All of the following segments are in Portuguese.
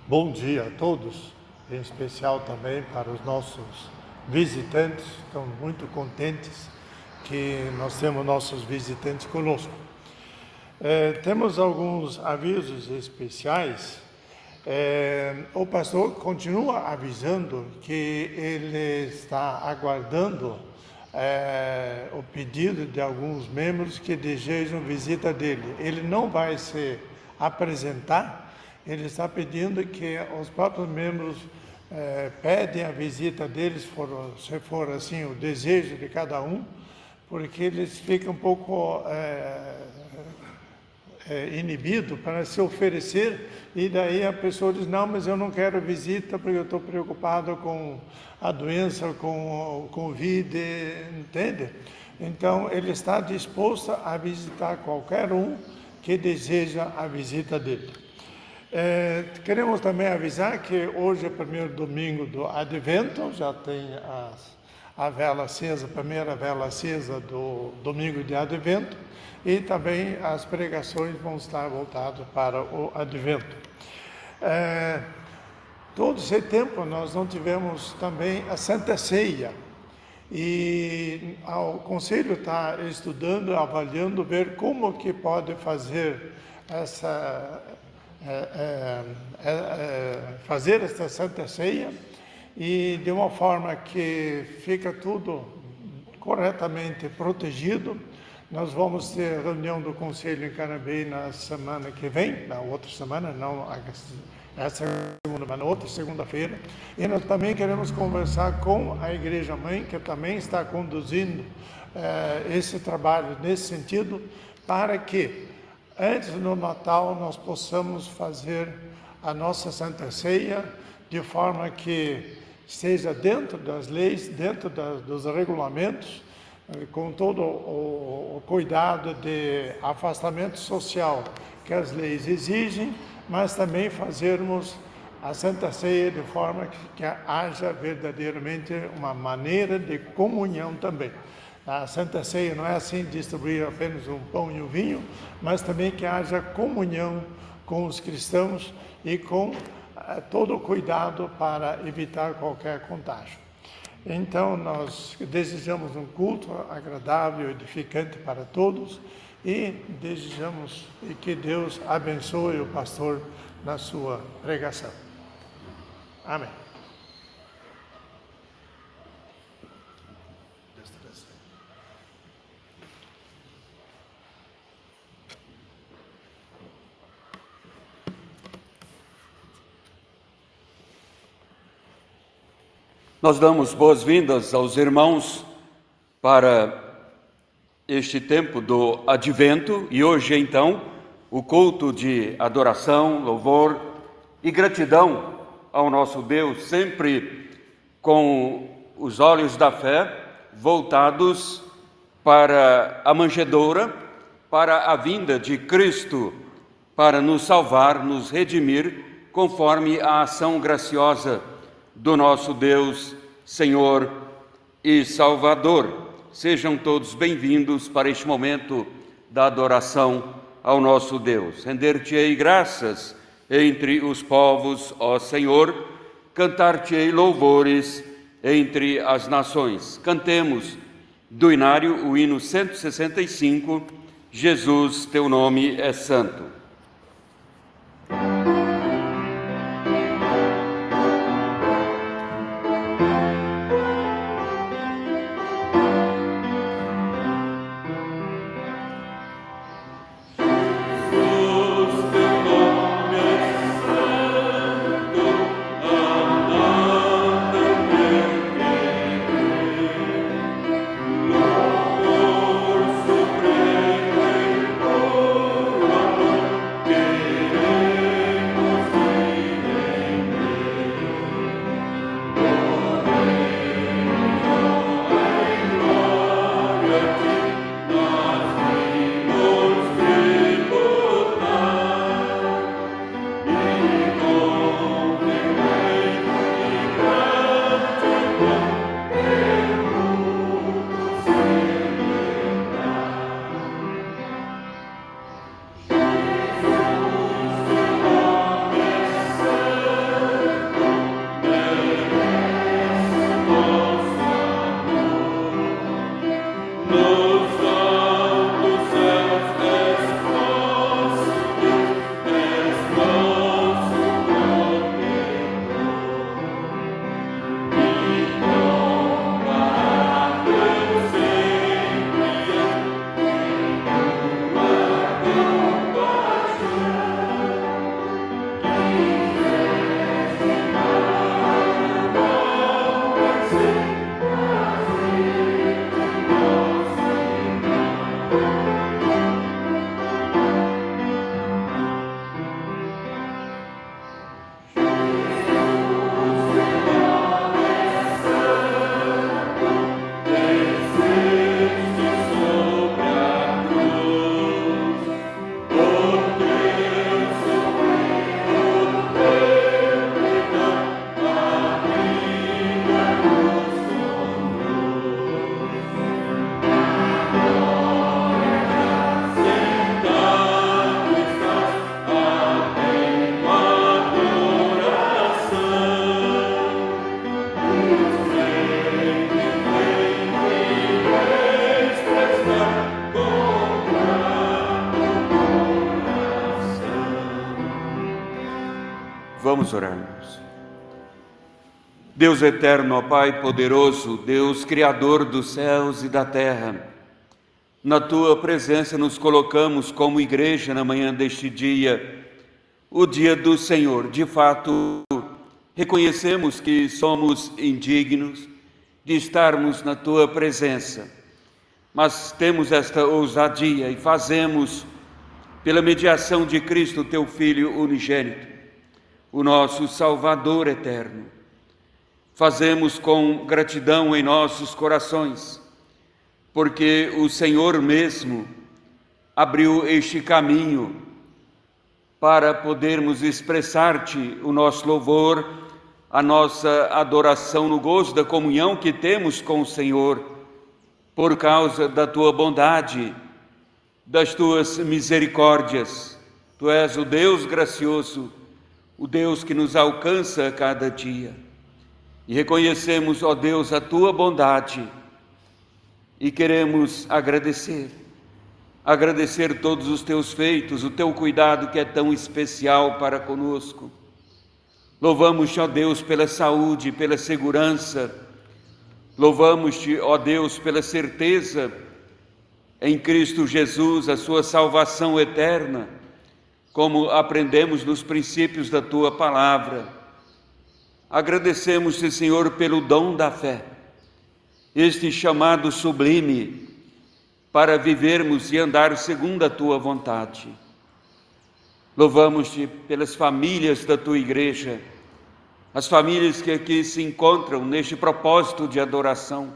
Bom dia a todos, em especial também para os nossos visitantes. Estamos muito contentes que nós temos nossos visitantes conosco. Temos alguns avisos especiais. O pastor continua avisando que ele está aguardando o pedido de alguns membros que desejam visita dele. Ele não vai se apresentar. Ele está pedindo que os próprios membros pedem a visita deles, se for assim o desejo de cada um, porque eles ficam um pouco inibidos para se oferecer, e daí a pessoa diz, não, mas eu não quero visita porque eu estou preocupado com a doença, com o Covid, entende? Então ele está disposto a visitar qualquer um que deseja a visita dele. Queremos também avisar que hoje é o primeiro domingo do Advento, já tem a vela acesa, a primeira vela acesa do domingo de Advento, e também as pregações vão estar voltadas para o Advento. Todo esse tempo nós não tivemos também a Santa Ceia, e o Conselho está estudando, avaliando, ver como que pode fazer fazer esta Santa Ceia, e de uma forma que fica tudo corretamente protegido. Nós vamos ter reunião do Conselho em Canabei na semana que vem, na outra semana, não essa segunda, mas na outra segunda-feira, e nós também queremos conversar com a Igreja Mãe, que também está conduzindo esse trabalho nesse sentido, para que antes do Natal nós possamos fazer a nossa Santa Ceia de forma que esteja dentro das leis, dentro dos regulamentos, com todo o cuidado de afastamento social que as leis exigem, mas também fazermos a Santa Ceia de forma que haja verdadeiramente uma maneira de comunhão também. A Santa Ceia não é assim distribuir apenas um pão e um vinho, mas também que haja comunhão com os cristãos e com todo o cuidado para evitar qualquer contágio. Então, nós desejamos um culto agradável, edificante para todos, e desejamos que Deus abençoe o pastor na sua pregação. Amém. Nós damos boas-vindas aos irmãos para este tempo do Advento, e hoje então o culto de adoração, louvor e gratidão ao nosso Deus, sempre com os olhos da fé voltados para a manjedoura, para a vinda de Cristo, para nos salvar, nos redimir, conforme a ação graciosa do nosso Deus, Senhor e Salvador. Sejam todos bem-vindos para este momento da adoração ao nosso Deus. Render-te-ei graças entre os povos, ó Senhor, cantar-te-ei louvores entre as nações. Cantemos do Inário o hino 165, Jesus, teu nome é santo. Vamos orar, irmãos. Deus eterno, ó Pai poderoso, Deus criador dos céus e da terra, na Tua presença nos colocamos como igreja na manhã deste dia, o dia do Senhor. De fato, reconhecemos que somos indignos de estarmos na Tua presença, mas temos esta ousadia e fazemos, pela mediação de Cristo, Teu Filho unigênito, o nosso Salvador eterno. Fazemos com gratidão em nossos corações, porque o Senhor mesmo abriu este caminho para podermos expressar-te o nosso louvor, a nossa adoração no gozo da comunhão que temos com o Senhor, por causa da Tua bondade, das Tuas misericórdias. Tu és o Deus gracioso, o Deus que nos alcança a cada dia. E reconhecemos, ó Deus, a Tua bondade e queremos agradecer todos os Teus feitos, o Teu cuidado que é tão especial para conosco. Louvamos-te, ó Deus, pela saúde, pela segurança. Louvamos-te, ó Deus, pela certeza em Cristo Jesus, a sua salvação eterna, como aprendemos nos princípios da Tua palavra. Agradecemos-te, Senhor, pelo dom da fé, este chamado sublime para vivermos e andar segundo a Tua vontade. Louvamos-te pelas famílias da Tua igreja, as famílias que aqui se encontram neste propósito de adoração.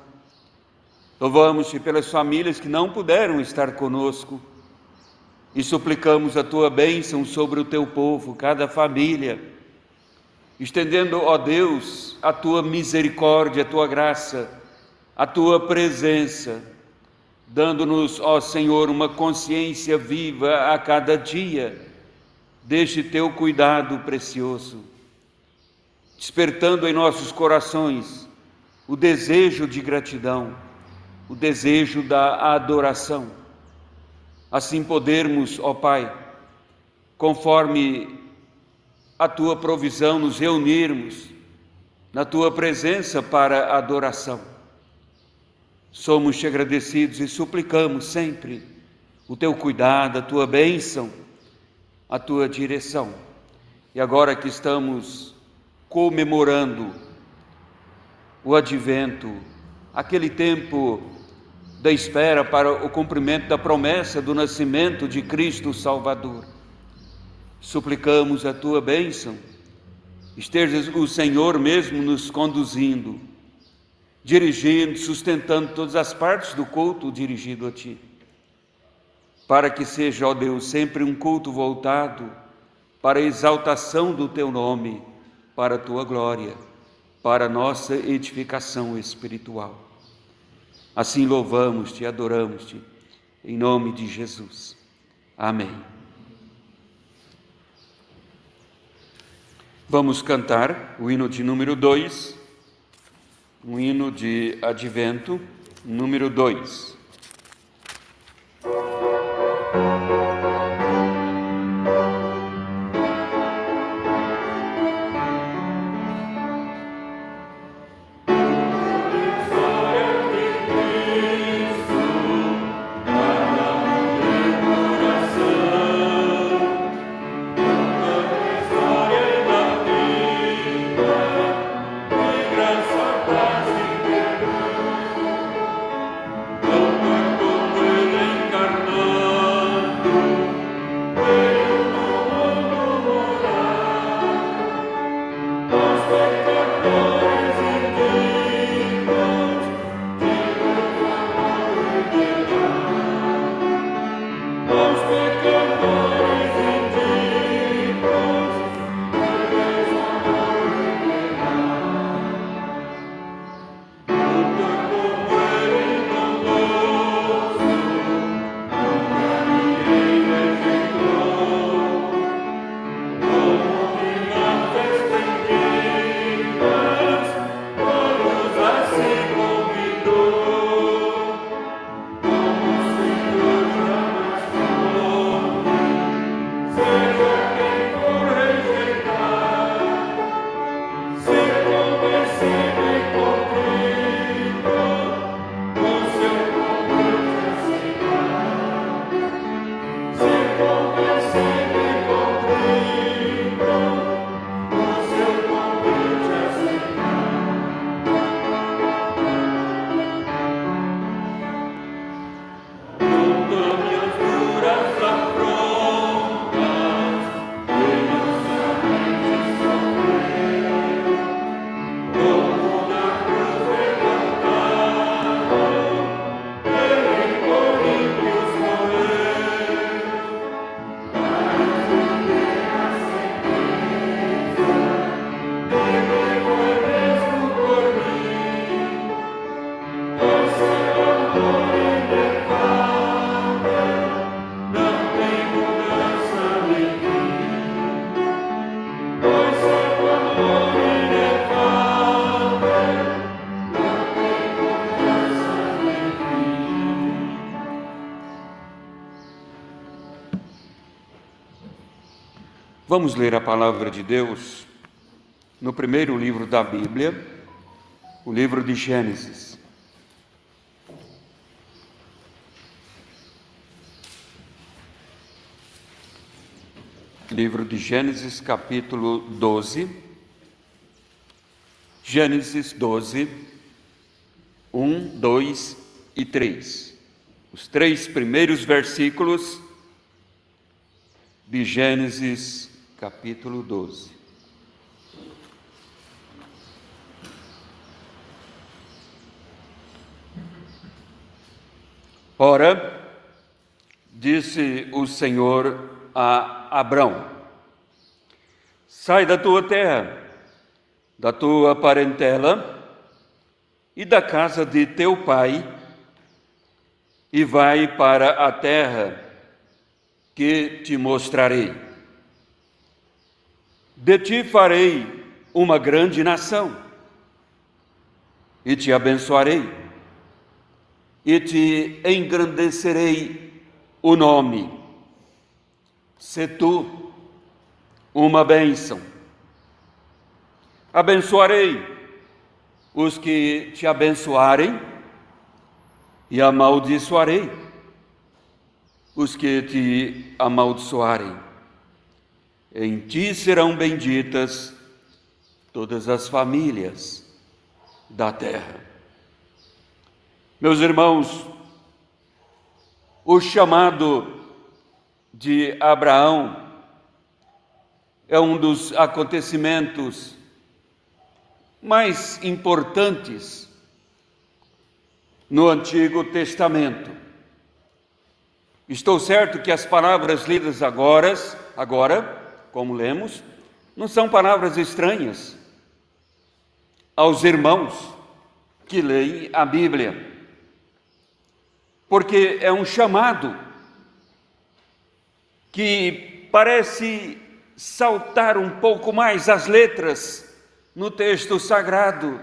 Louvamos-te pelas famílias que não puderam estar conosco e suplicamos a Tua bênção sobre o Teu povo, cada família, estendendo, ó Deus, a Tua misericórdia, a Tua graça, a Tua presença, dando-nos, ó Senhor, uma consciência viva a cada dia deste Teu cuidado precioso, despertando em nossos corações o desejo de gratidão, o desejo da adoração. Assim podermos, ó Pai, conforme a Tua provisão, nos reunirmos na Tua presença para a adoração. Somos-te agradecidos e suplicamos sempre o Teu cuidado, a Tua bênção, a Tua direção. E agora que estamos comemorando o advento, aquele tempo da espera para o cumprimento da promessa do nascimento de Cristo Salvador, suplicamos a Tua bênção, estejas o Senhor mesmo nos conduzindo, dirigindo, sustentando todas as partes do culto dirigido a Ti, para que seja, ó Deus, sempre um culto voltado para a exaltação do Teu nome, para a Tua glória, para a nossa edificação espiritual. Assim louvamos-te e adoramos-te, em nome de Jesus. Amém. Vamos cantar o hino de número 2, um hino de advento, número 2. Oh Vamos ler a palavra de Deus no primeiro livro da Bíblia, o livro de Gênesis. Livro de Gênesis, capítulo 12. Gênesis 12, 1, 2 e 3. Os 3 primeiros versículos de Gênesis, capítulo 12. Ora, disse o Senhor a Abrão: sai da tua terra, da tua parentela e da casa de teu pai, e vai para a terra que te mostrarei. De ti farei uma grande nação, e te abençoarei, e te engrandecerei o nome. Se tu uma bênção. Abençoarei os que te abençoarem, e amaldiçoarei os que te amaldiçoarem. Em ti serão benditas todas as famílias da terra. Meus irmãos, o chamado de Abraão é um dos acontecimentos mais importantes no Antigo Testamento. Estou certo que as palavras lidas agora, como lemos, não são palavras estranhas aos irmãos que leem a Bíblia, porque é um chamado que parece saltar um pouco mais as letras no texto sagrado,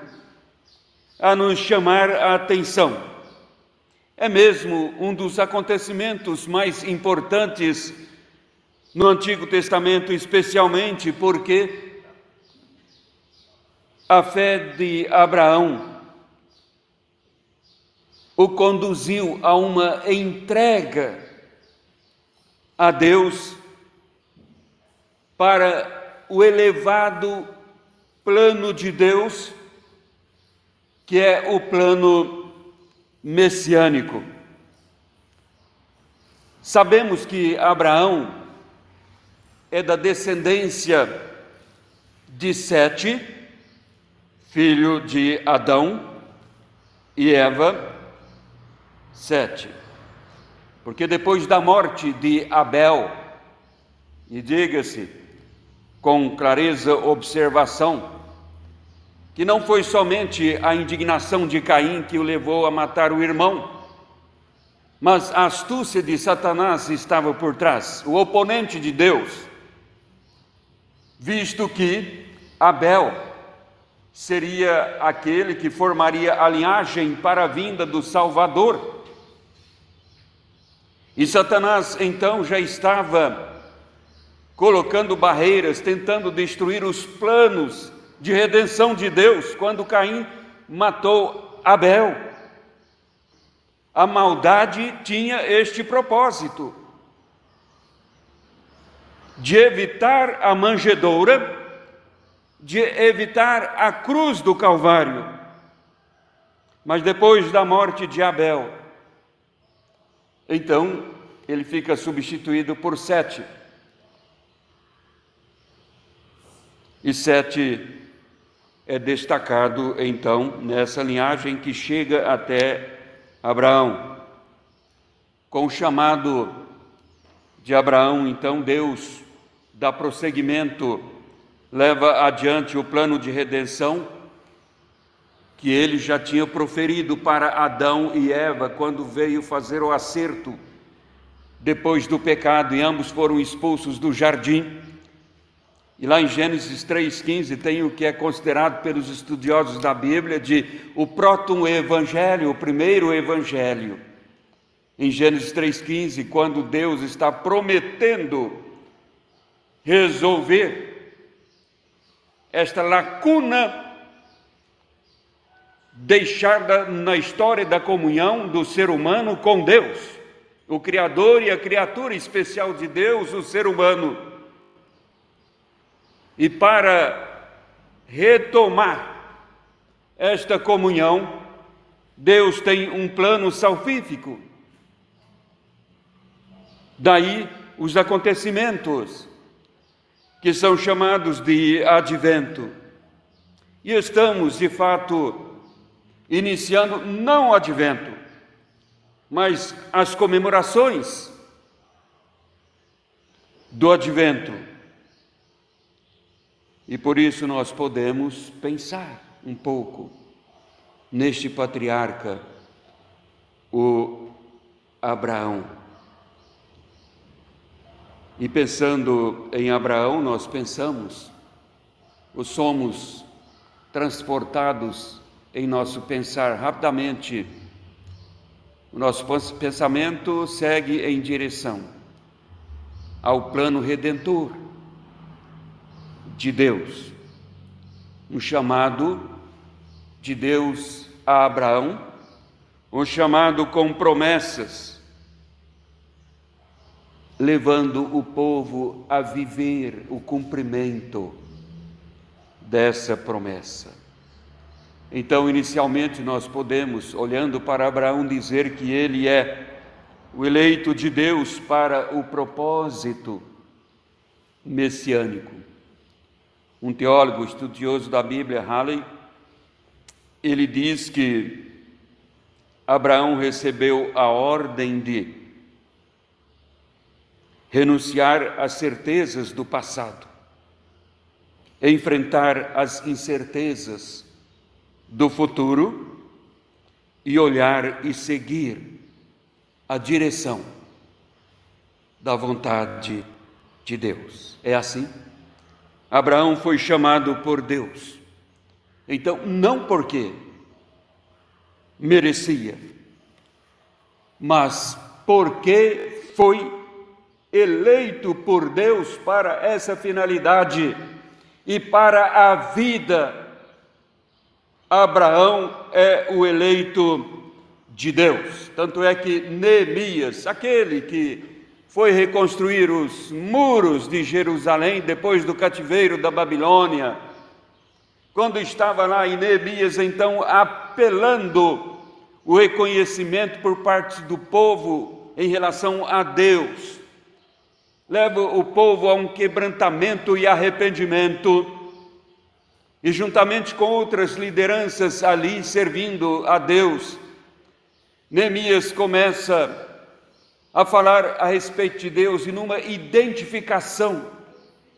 a nos chamar a atenção. É mesmo um dos acontecimentos mais importantes no Antigo Testamento, especialmente porque a fé de Abraão o conduziu a uma entrega a Deus para o elevado plano de Deus, que é o plano messiânico. Sabemos que Abraão é da descendência de Sete, filho de Adão e Eva. Sete, porque depois da morte de Abel, e diga-se com clareza observação, que não foi somente a indignação de Caim que o levou a matar o irmão, mas a astúcia de Satanás estava por trás, o oponente de Deus, visto que Abel seria aquele que formaria a linhagem para a vinda do Salvador. E Satanás então já estava colocando barreiras, tentando destruir os planos de redenção de Deus, quando Caim matou Abel. A maldade tinha este propósito, de evitar a manjedoura, de evitar a cruz do Calvário. Mas depois da morte de Abel, então ele fica substituído por Sete. E Sete é destacado então nessa linhagem que chega até Abraão. Com o chamado de Abraão, então Deus dá prosseguimento, leva adiante o plano de redenção que ele já tinha proferido para Adão e Eva quando veio fazer o acerto depois do pecado, e ambos foram expulsos do jardim. E lá em Gênesis 3,15 tem o que é considerado pelos estudiosos da Bíblia de o proto-evangelho, o primeiro evangelho. Em Gênesis 3,15, quando Deus está prometendo resolver esta lacuna deixada na história da comunhão do ser humano com Deus, o Criador e a criatura especial de Deus, o ser humano. E para retomar esta comunhão, Deus tem um plano salvífico. Daí os acontecimentos que são chamados de advento. E estamos, de fato, iniciando não o advento, mas as comemorações do advento. E por isso nós podemos pensar um pouco neste patriarca, o Abraão. E pensando em Abraão, nós pensamos, ou somos transportados em nosso pensar rapidamente. O nosso pensamento segue em direção ao plano redentor de Deus, um chamado de Deus a Abraão, um chamado com promessas, levando o povo a viver o cumprimento dessa promessa. Então, inicialmente, nós podemos, olhando para Abraão, dizer que ele é o eleito de Deus para o propósito messiânico. Um teólogo estudioso da Bíblia, Halley, ele diz que Abraão recebeu a ordem de renunciar às certezas do passado, enfrentar as incertezas do futuro e olhar e seguir a direção da vontade de Deus. É assim? Abraão foi chamado por Deus. Então, não porque merecia, mas porque foi eleito por Deus para essa finalidade e para a vida. Abraão é o eleito de Deus. Tanto é que Neemias, aquele que foi reconstruir os muros de Jerusalém depois do cativeiro da Babilônia, quando estava lá em Neemias, então, apelando o reconhecimento por parte do povo em relação a Deus, leva o povo a um quebrantamento e arrependimento, e juntamente com outras lideranças ali servindo a Deus, Neemias começa a falar a respeito de Deus e numa identificação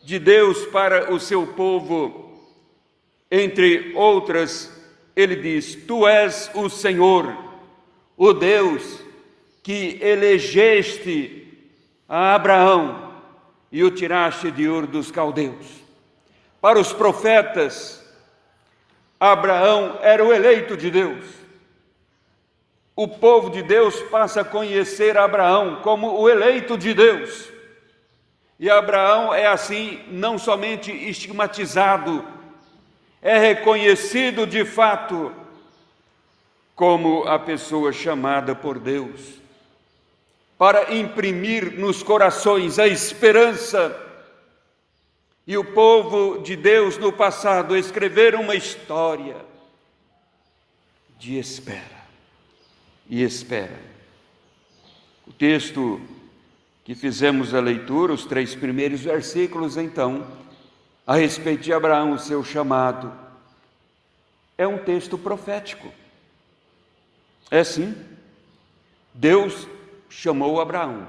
de Deus para o seu povo. Entre outras, ele diz: Tu és o Senhor, o Deus que elegeste a Abraão e o tiraste de Ur dos Caldeus. Para os profetas, Abraão era o eleito de Deus. O povo de Deus passa a conhecer Abraão como o eleito de Deus. E Abraão é assim não somente estigmatizado, é reconhecido de fato como a pessoa chamada por Deus para imprimir nos corações a esperança. E o povo de Deus no passado escreveram uma história de espera e espera. O texto que fizemos a leitura, os 3 primeiros versículos, então, a respeito de Abraão, o seu chamado, é um texto profético. É sim, Deus chamou Abraão,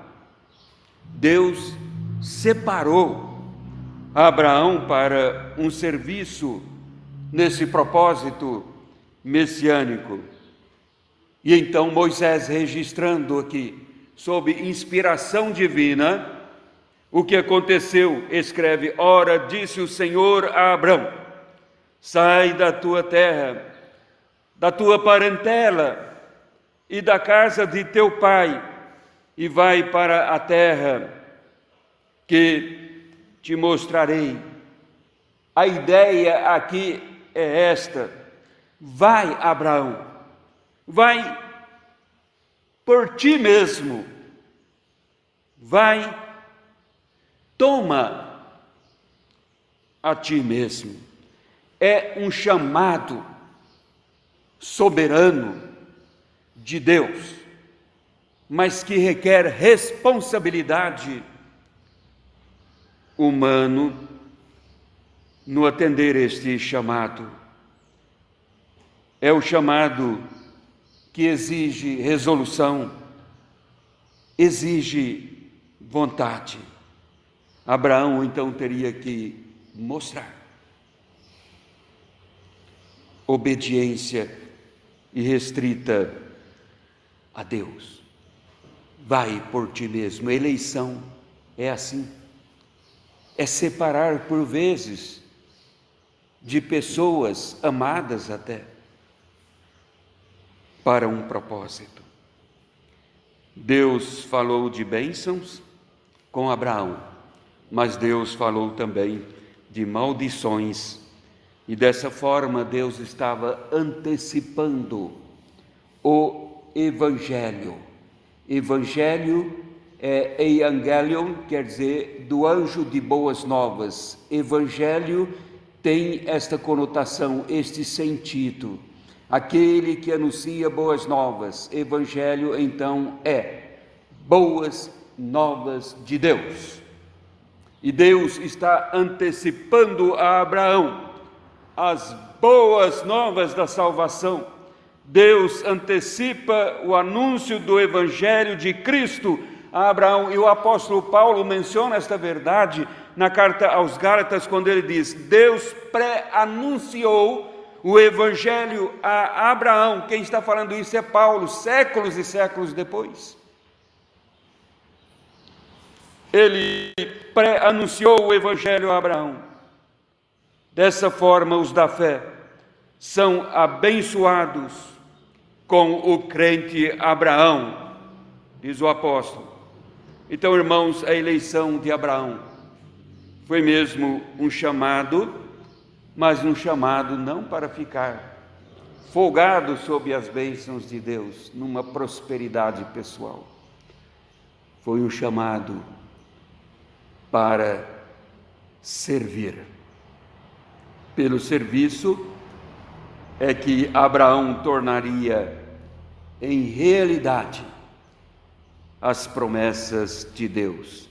Deus separou Abraão para um serviço nesse propósito messiânico. E então Moisés, registrando aqui, sob inspiração divina, o que aconteceu, escreve: Ora, disse o Senhor a Abraão: sai da tua terra, da tua parentela e da casa de teu pai, e vai para a terra que te mostrarei. A ideia aqui é esta: vai, Abraão, vai por ti mesmo, vai, toma a ti mesmo. É um chamado soberano de Deus, mas que requer responsabilidade humana no atender este chamado. É o chamado que exige resolução, exige vontade. Abraão então teria que mostrar obediência irrestrita a Deus. Vai por ti mesmo. A eleição é assim, é separar por vezes de pessoas amadas até para um propósito. Deus falou de bênçãos com Abraão, mas Deus falou também de maldições, e dessa forma Deus estava antecipando o Evangelho. Evangelho é Evangelion, quer dizer do anjo de boas novas. Evangelho tem esta conotação, este sentido. Aquele que anuncia boas novas. Evangelho, então, é boas novas de Deus. E Deus está antecipando a Abraão as boas novas da salvação. Deus antecipa o anúncio do Evangelho de Cristo a Abraão, e o apóstolo Paulo menciona esta verdade na carta aos Gálatas, quando ele diz: Deus pré-anunciou o Evangelho a Abraão. Quem está falando isso é Paulo, séculos e séculos depois. Ele pré-anunciou o Evangelho a Abraão. Dessa forma, os da fé são abençoados com o crente Abraão, diz o apóstolo. Então, irmãos, a eleição de Abraão foi mesmo um chamado, mas um chamado não para ficar folgado sob as bênçãos de Deus, numa prosperidade pessoal. Foi um chamado para servir. Pelo serviço é que Abraão tornaria em realidade as promessas de Deus.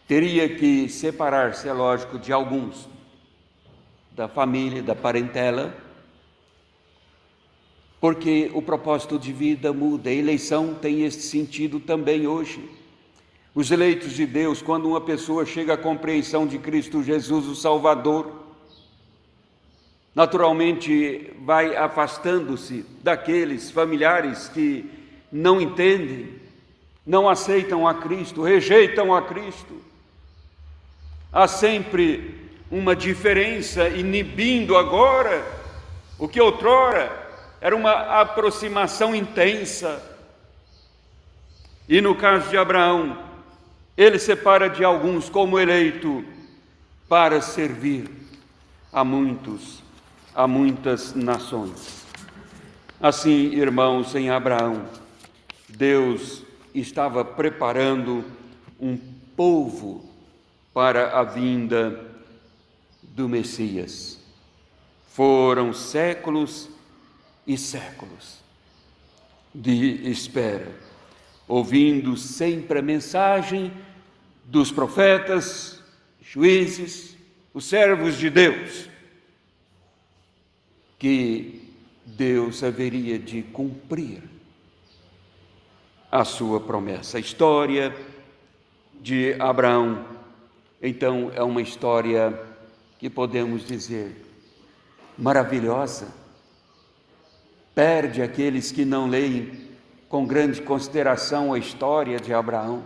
Teria que separar-se, é lógico, de alguns, da família, da parentela, porque o propósito de vida muda. A eleição tem este sentido também hoje. Os eleitos de Deus, quando uma pessoa chega à compreensão de Cristo Jesus, o Salvador, naturalmente vai afastando-se daqueles familiares que não entendem, não aceitam a Cristo, rejeitam a Cristo. Há sempre uma diferença, inibindo agora o que outrora era uma aproximação intensa. E no caso de Abraão, ele separa de alguns como eleito para servir a muitas nações. Assim, irmãos, em Abraão, Deus estava preparando um povo para a vinda do Messias. Foram séculos e séculos de espera, ouvindo sempre a mensagem dos profetas, juízes, os servos de Deus, que Deus haveria de cumprir a sua promessa. A história de Abraão, então, é uma história que podemos dizer maravilhosa. Perde aqueles que não leem com grande consideração a história de Abraão.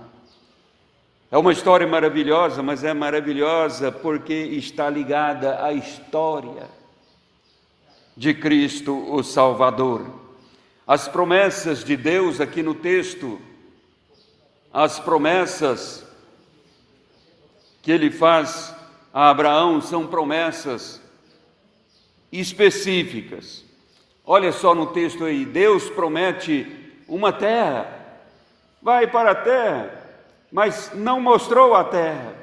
É uma história maravilhosa, mas é maravilhosa porque está ligada à história de Cristo, o Salvador. As promessas de Deus aqui no texto, as promessas que ele faz a Abraão são promessas específicas. Olha só no texto aí, Deus promete uma terra, vai para a terra, mas não mostrou a terra.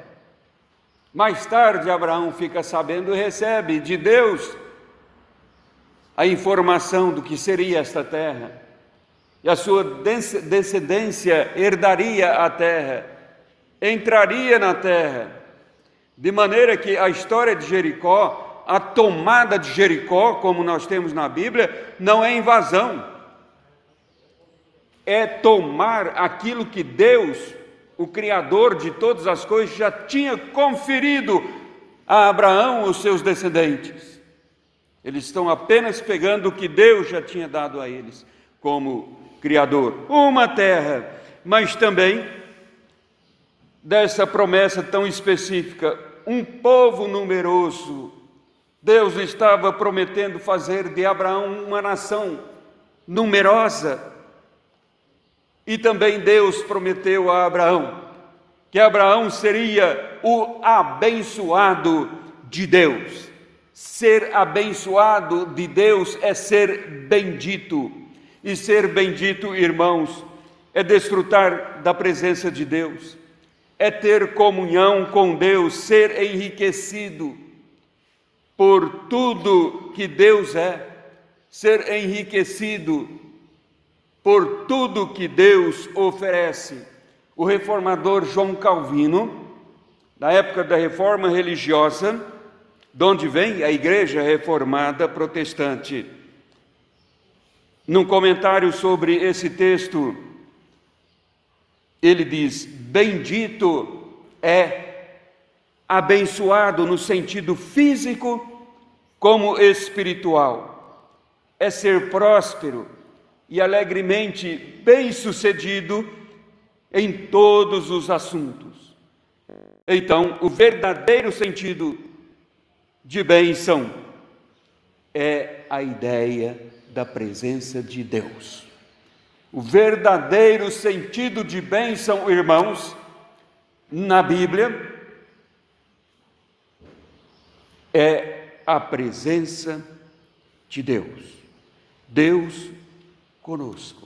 Mais tarde Abraão fica sabendo e recebe de Deus a informação do que seria esta terra, e a sua descendência herdaria a terra, entraria na terra, de maneira que a história de Jericó, a tomada de Jericó, como nós temos na Bíblia, não é invasão, é tomar aquilo que Deus, o Criador de todas as coisas, já tinha conferido a Abraão, os seus descendentes. Eles estão apenas pegando o que Deus já tinha dado a eles como Criador, uma terra, mas também dessa promessa tão específica, um povo numeroso. Deus estava prometendo fazer de Abraão uma nação numerosa, e também Deus prometeu a Abraão que Abraão seria o abençoado de Deus. Ser abençoado de Deus é ser bendito, e ser bendito, irmãos, é desfrutar da presença de Deus, é ter comunhão com Deus, ser enriquecido por tudo que Deus é, ser enriquecido por tudo que Deus oferece. O reformador João Calvino, na época da reforma religiosa, de onde vem a Igreja Reformada Protestante, num comentário sobre esse texto, ele diz: bendito é abençoado no sentido físico como espiritual, é ser próspero e alegremente bem-sucedido em todos os assuntos. Então, o verdadeiro sentido de bênção é a ideia da presença de Deus. O verdadeiro sentido de bênção, irmãos, na Bíblia, é a presença de Deus. Deus conosco.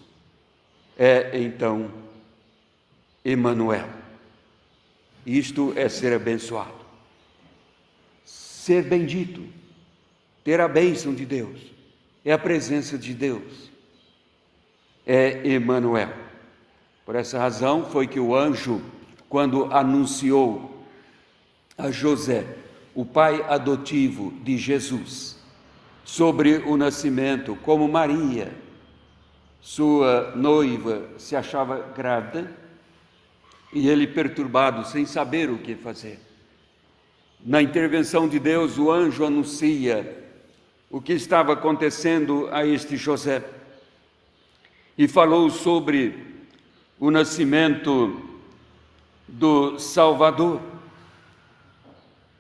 É então Emanuel. Isto é ser abençoado, ser bendito, ter a bênção de Deus, é a presença de Deus, é Emanuel. Por essa razão foi que o anjo, quando anunciou a José, o pai adotivo de Jesus, sobre o nascimento, como Maria, sua noiva, se achava grávida, e ele perturbado, sem saber o que fazer. Na intervenção de Deus, o anjo anuncia o que estava acontecendo a este José, e falou sobre o nascimento do Salvador,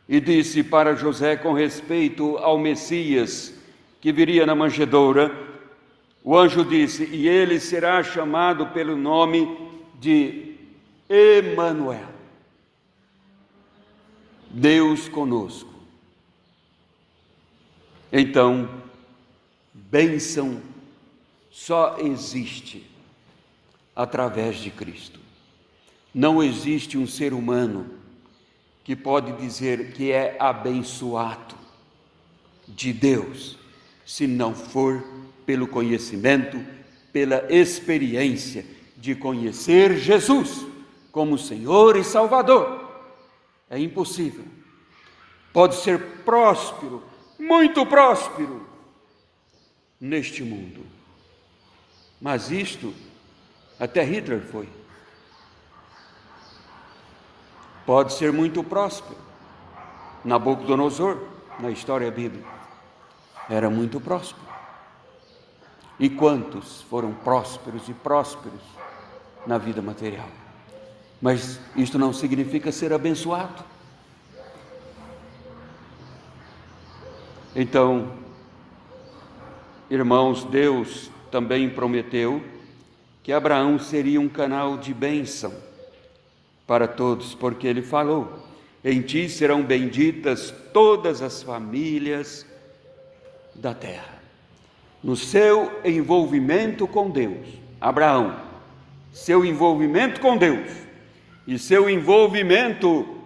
e disse para José com respeito ao Messias que viria na manjedoura, o anjo disse: e ele será chamado pelo nome de Emanuel, Deus conosco. Então, bênção só existe através de Cristo. Não existe um ser humano que pode dizer que é abençoado de Deus, se não for pelo conhecimento, pela experiência de conhecer Jesus como Senhor e Salvador. É impossível. Pode ser próspero, muito próspero neste mundo, mas isto até Hitler foi. Pode ser muito próspero. Nabucodonosor, na história bíblica, era muito próspero. E quantos foram prósperos e prósperos na vida material? Mas isto não significa ser abençoado. Então, irmãos, Deus também prometeu que Abraão seria um canal de bênção para todos, porque ele falou: Em ti serão benditas todas as famílias da terra. No seu envolvimento com Deus, Abraão, seu envolvimento com Deus e seu envolvimento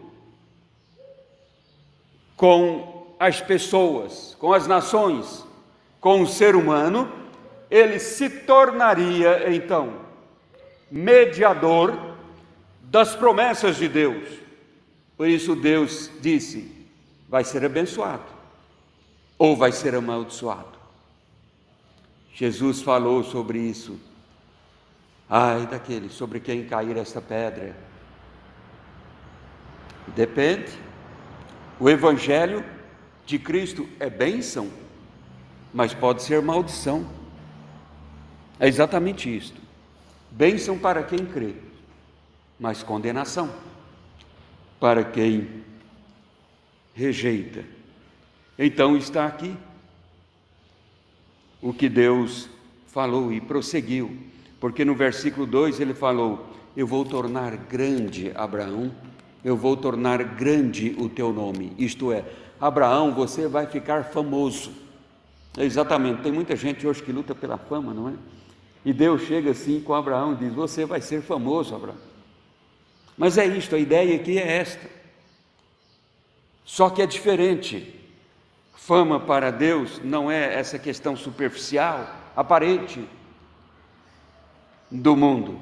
com as pessoas, com as nações, com o ser humano, ele se tornaria então mediador das promessas de Deus. Por isso Deus disse: vai ser abençoado ou vai ser amaldiçoado. Jesus falou sobre isso. Ai daquele sobre quem cair esta pedra. Depende. O Evangelho de Cristo é bênção, mas pode ser maldição. É exatamente isto. Bênção para quem crê, mas condenação para quem rejeita. Então está aqui o que Deus falou e prosseguiu, porque no versículo 2 ele falou: eu vou tornar grande Abraão, eu vou tornar grande o teu nome. Isto é, Abraão, você vai ficar famoso. Exatamente, tem muita gente hoje que luta pela fama, não é? E Deus chega assim com Abraão e diz: você vai ser famoso, Abraão. Mas é isto, a ideia aqui é esta. Só que é diferente. Fama para Deus não é essa questão superficial, aparente do mundo.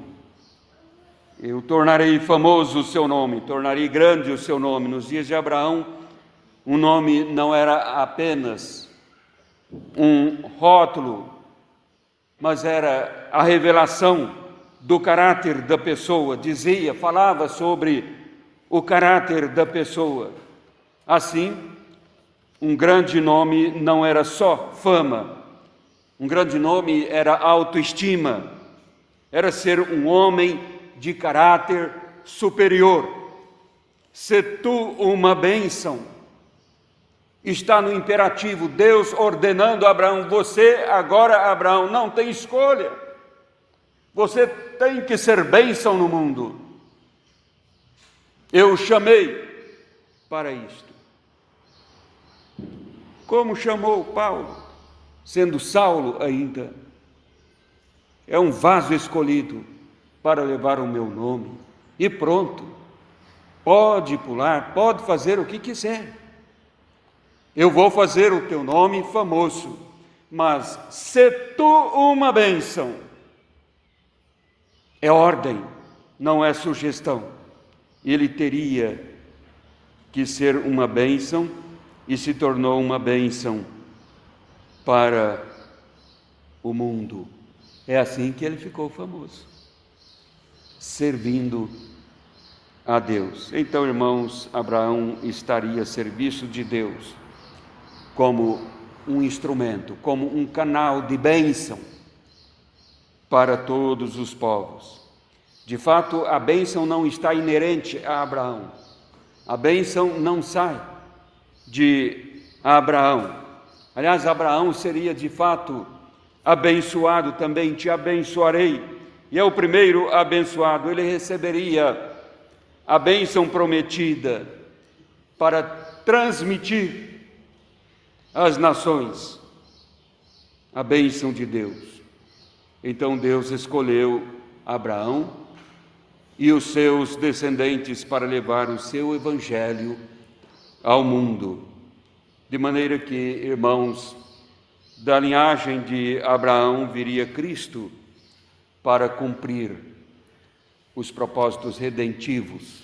Eu tornarei famoso o seu nome, tornarei grande o seu nome. Nos dias de Abraão, o nome não era apenas um rótulo, mas era a revelação do caráter da pessoa. Falava sobre o caráter da pessoa. Assim, um grande nome não era só fama, um grande nome era autoestima, era ser um homem de caráter superior. Se tu uma bênção, está no imperativo, Deus ordenando a Abraão: você agora, Abraão, não tem escolha, você tem que ser bênção no mundo. Eu o chamei para isto. Como chamou Paulo, sendo Saulo ainda, é um vaso escolhido para levar o meu nome, e pronto, pode pular, pode fazer o que quiser, eu vou fazer o teu nome famoso, mas se tu uma bênção, é ordem, não é sugestão. Ele teria que ser uma bênção e se tornou uma bênção para o mundo. É assim que ele ficou famoso, servindo a Deus. Então, irmãos, Abraão estaria a serviço de Deus como um instrumento, como um canal de bênção para todos os povos. De fato, a bênção não está inerente a Abraão. A bênção não sai de Abraão. Aliás, Abraão seria de fato abençoado também. Te abençoarei. E é o primeiro abençoado. Ele receberia a bênção prometida para transmitir às nações a bênção de Deus. Então Deus escolheu Abraão e os seus descendentes para levar o seu evangelho ao mundo. De maneira que, irmãos, da linhagem de Abraão viria Cristo para cumprir os propósitos redentivos,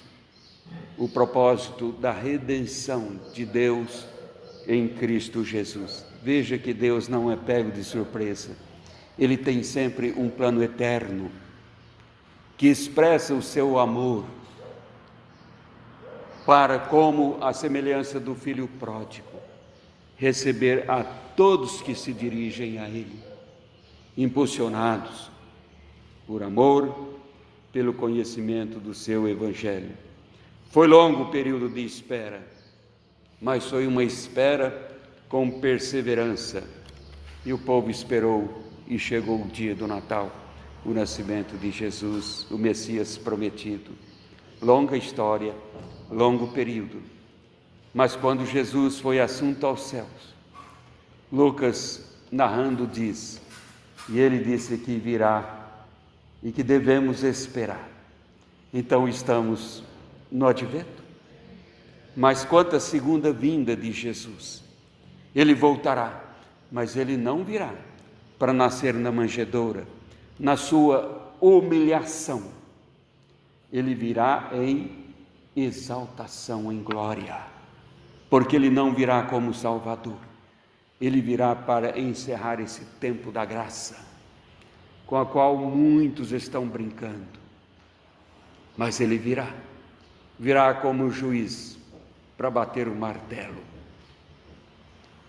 o propósito da redenção de Deus em Cristo Jesus. Veja que Deus não é pego de surpresa. Ele tem sempre um plano eterno que expressa o seu amor para, como a semelhança do filho pródigo, receber a todos que se dirigem a Ele, impulsionados por amor, pelo conhecimento do seu Evangelho. Foi longo o período de espera, mas foi uma espera com perseverança, e o povo esperou, e chegou o dia do Natal, o nascimento de Jesus, o Messias prometido. longa história, longo período. Mas quando Jesus foi assunto aos céus, Lucas, narrando, diz, e ele disse que virá e que devemos esperar. Então estamos no advento. Mas quanto à segunda vinda de Jesus, ele voltará, mas ele não virá para nascer na manjedoura, na sua humilhação. Ele virá em exaltação, em glória, porque ele não virá como Salvador, ele virá para encerrar esse tempo da graça, com a qual muitos estão brincando, mas ele virá como juiz para bater o martelo.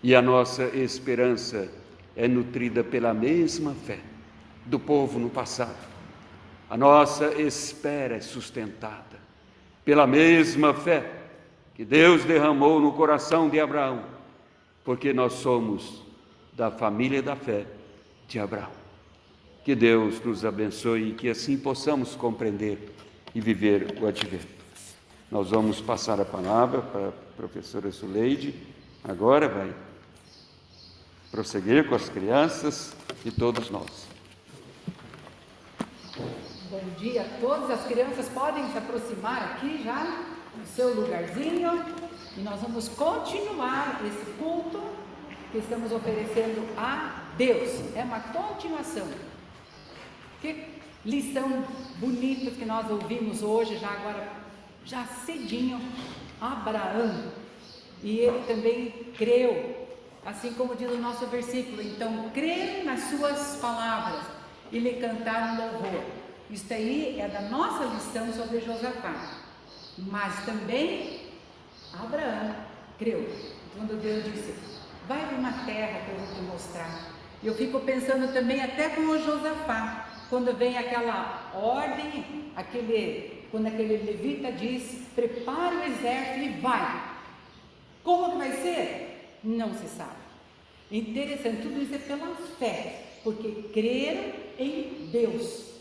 E a nossa esperança é nutrida pela mesma fé do povo no passado. A nossa espera é sustentada pela mesma fé que Deus derramou no coração de Abraão, porque nós somos da família da fé de Abraão. Que Deus nos abençoe e que assim possamos compreender e viver o advento. Nós vamos passar a palavra para a professora Zuleide, agora vai prosseguir com as crianças e todos nós. Bom dia a todos, as crianças podem se aproximar aqui já no seu lugarzinho e nós vamos continuar esse culto que estamos oferecendo a Deus. É uma continuação. Que lição bonita que nós ouvimos hoje, já cedinho, Abraão. E ele também creu, assim como diz o nosso versículo. Então, creram nas suas palavras e lhe cantaram louvor. Isso aí é da nossa lição sobre Josafá. Mas também Abraão creu. Quando Deus disse, vai para uma terra que eu vou te mostrar. E eu fico pensando também até com o Josafá, quando vem aquela ordem, quando aquele levita diz, prepara o exército e vai. Como que vai ser? Não se sabe. Interessante, tudo isso é pela fé, porque creram em Deus.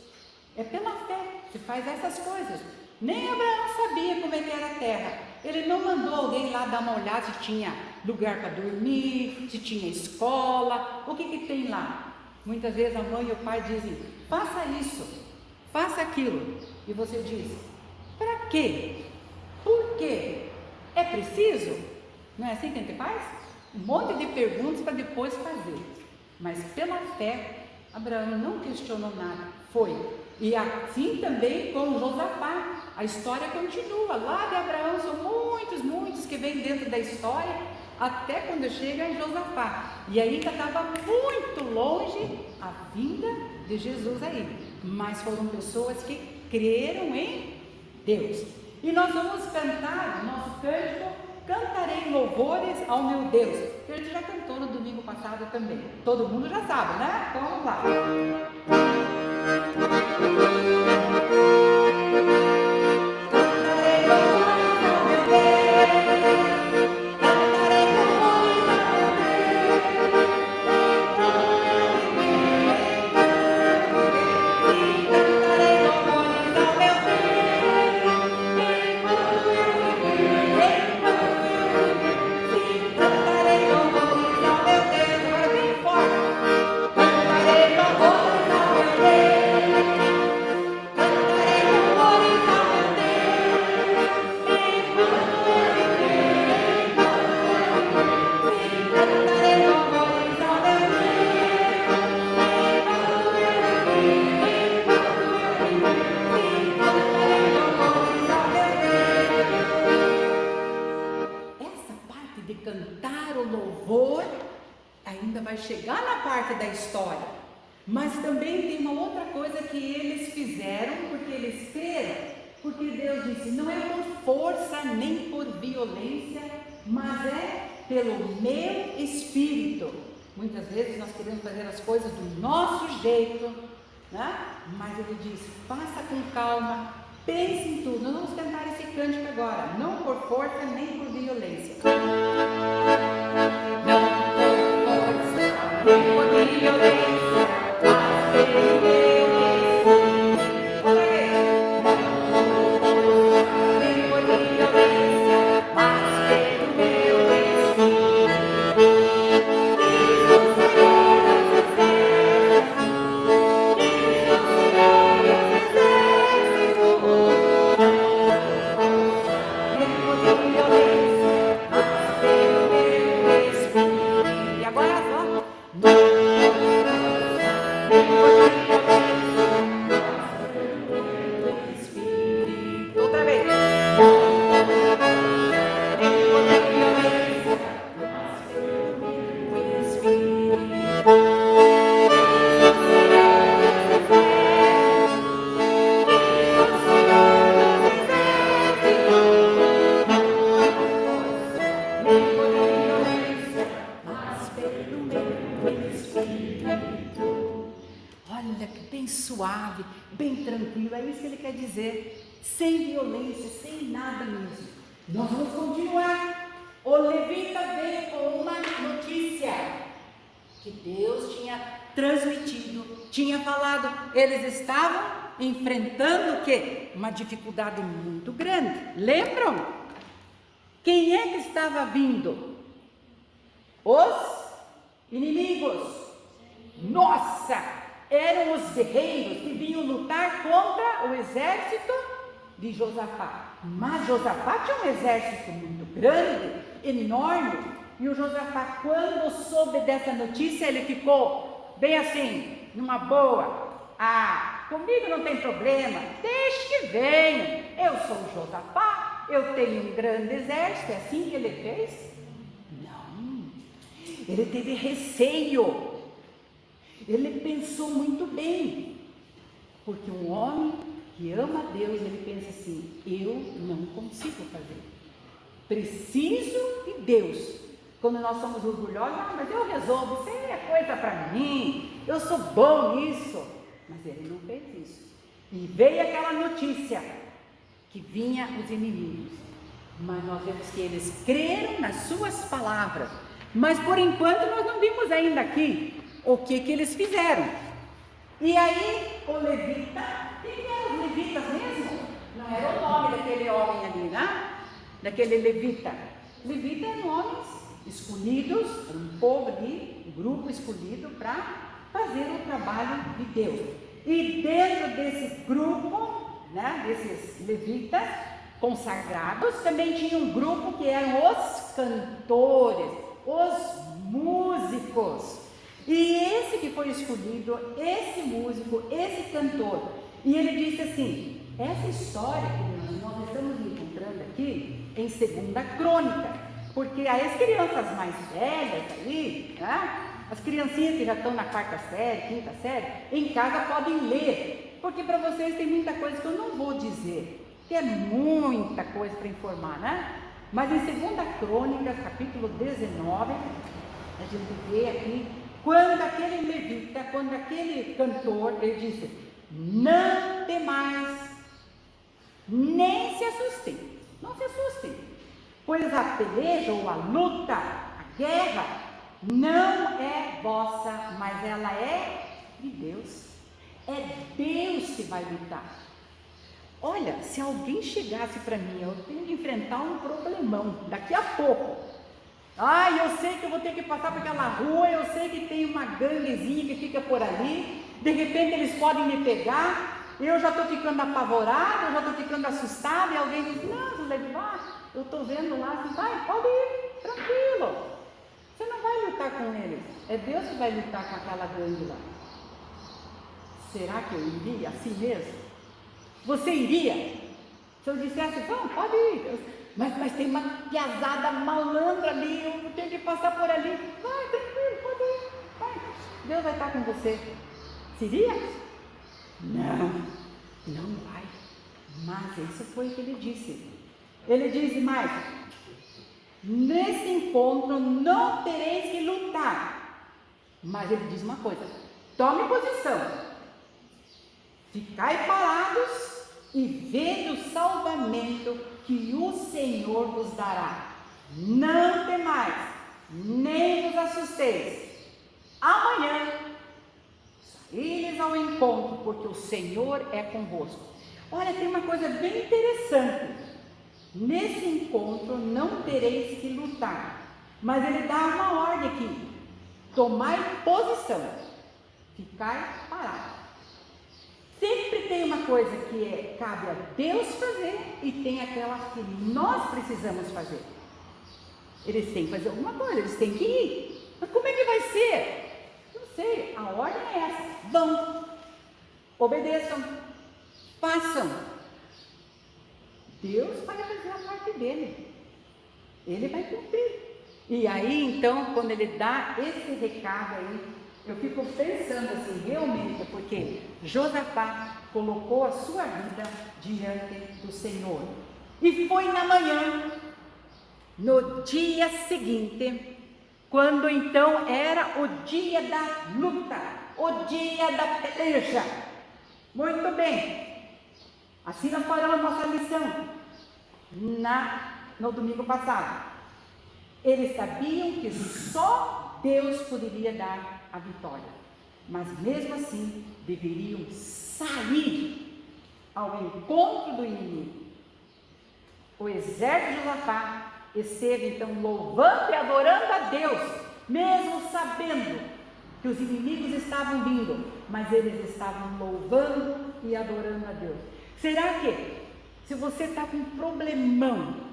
É pela fé que faz essas coisas. Nem Abraão sabia como é que era a terra. Ele não mandou alguém lá dar uma olhada se tinha lugar para dormir, se tinha escola, o que tem lá. Muitas vezes a mãe e o pai dizem, faça isso, faça aquilo. E você diz, para quê? Por quê? É preciso? Não é assim que a gente faz? Um monte de perguntas para depois fazer. Mas pela fé, Abraão não questionou nada, foi. E assim também com Josafá, a história continua. Lá de Abraão são muitos que vêm dentro da história, até quando chega em Josafá. E ainda estava muito longe a vinda de Jesus aí. Mas foram pessoas que creram em Deus. E nós vamos cantar o nosso cântico, cantarei louvores ao meu Deus. Que a gente já cantou no domingo passado também. Todo mundo já sabe, né? Então vamos lá. Cantarei louvores ao meu Deus. Chegar na parte da história, mas também tem uma outra coisa que eles fizeram, porque eles creram, porque Deus disse, não é por força nem por violência, mas é pelo meu Espírito. Muitas vezes nós queremos fazer as coisas do nosso jeito, né? Mas ele diz, faça com calma, pense em tudo. Nós vamos cantar esse cântico agora, não por força nem por violência. Violência, mas bem tranquilo, é isso que ele quer dizer, sem violência, sem nada mesmo. Nós vamos continuar. O levita veio com uma notícia que Deus tinha transmitido, tinha falado. Eles estavam enfrentando o quê? Uma dificuldade muito grande. Lembram? Quem é que estava vindo? Os inimigos. Nossa! Eram os guerreiros que vinham lutar contra o exército de Josafá. Mas Josafá tinha um exército muito grande, enorme. E o Josafá, quando soube dessa notícia, ele ficou bem assim, numa boa. Ah, comigo não tem problema, deixe que venha. Eu sou o Josafá, eu tenho um grande exército. É assim que ele fez? Não. Ele teve receio. Ele pensou muito bem, porque um homem que ama a Deus, ele pensa assim, eu não consigo fazer, preciso de Deus. Quando nós somos orgulhosos, mas eu resolvo, isso é coisa para mim, eu sou bom nisso. Mas ele não fez isso. E veio aquela notícia, que vinha os inimigos, mas nós vemos que eles creram nas suas palavras. Mas por enquanto nós não vimos ainda aqui o que eles fizeram. E aí o levita, quem eram os levitas mesmo? Não era o nome daquele homem ali, né? Daquele levita. Levita eram homens escolhidos, era um povo ali, um grupo escolhido para fazer o trabalho de Deus. E dentro desse grupo, né, desses levitas consagrados, também tinha um grupo que eram os cantores, os músicos. E esse que foi escolhido, esse músico, esse cantor, e ele disse assim, essa história que nós estamos encontrando aqui em 2 Crônica, porque as crianças mais velhas ali, né, as criancinhas que já estão na 4ª série, 5ª série, em casa podem ler, porque para vocês tem muita coisa que eu não vou dizer, que é muita coisa para informar, né? Mas em 2 Crônicas, capítulo 19, a gente vê aqui, quando aquele levita, quando aquele cantor, ele disse, não temais, nem se assustem, não se assustem, pois a peleja ou a luta, a guerra, não é vossa, mas ela é de Deus. É Deus que vai lutar. Olha, se alguém chegasse para mim, eu tenho que enfrentar um problemão daqui a pouco. Eu sei que eu vou ter que passar por aquela rua, eu sei que tem uma ganguezinha que fica por ali, de repente eles podem me pegar, eu já estou ficando apavorada, eu já estou ficando assustada, e alguém diz, não, Zulene, vá, eu estou vendo lá, assim, vai, pode ir, tranquilo, você não vai lutar com eles, é Deus que vai lutar com aquela gangue lá. Será que eu iria assim mesmo? Você iria? Se eu dissesse, vamos, pode ir, mas tem uma piazada malandra ali, eu tenho que passar por ali, vai, tranquilo, pode ir, vai, Deus vai estar com você. Seria? Não, não vai. Mas isso foi o que ele disse. Ele disse mais, nesse encontro não tereis que lutar. Mas ele diz uma coisa, tome posição, ficai parados e vede o salvamento que o Senhor vos dará. Não temais, nem vos assusteis. Amanhã saíres ao encontro, porque o Senhor é convosco. Olha, tem uma coisa bem interessante. Nesse encontro não tereis que lutar, mas ele dá uma ordem aqui: tomai posição, ficai parado. Sempre tem uma coisa que cabe a Deus fazer e tem aquela que nós precisamos fazer. Eles têm que fazer alguma coisa, eles têm que ir. Mas como é que vai ser? Não sei, a ordem é essa. Vão, obedeçam, façam. Deus vai fazer a parte dele. Ele vai cumprir. E aí, então, quando ele dá esse recado aí, eu fico pensando assim, realmente, porque Josafá colocou a sua vida diante do Senhor. E foi na manhã, no dia seguinte, quando então era o dia da luta, o dia da peleja. Muito bem. Assim nós paramos nossa lição no domingo passado. Eles sabiam que só Deus poderia dar a vitória, mas mesmo assim deveriam sair ao encontro do inimigo. O exército de Josafá esteve então louvando e adorando a Deus, mesmo sabendo que os inimigos estavam vindo, mas eles estavam louvando e adorando a Deus. Será que, se você está com um problemão,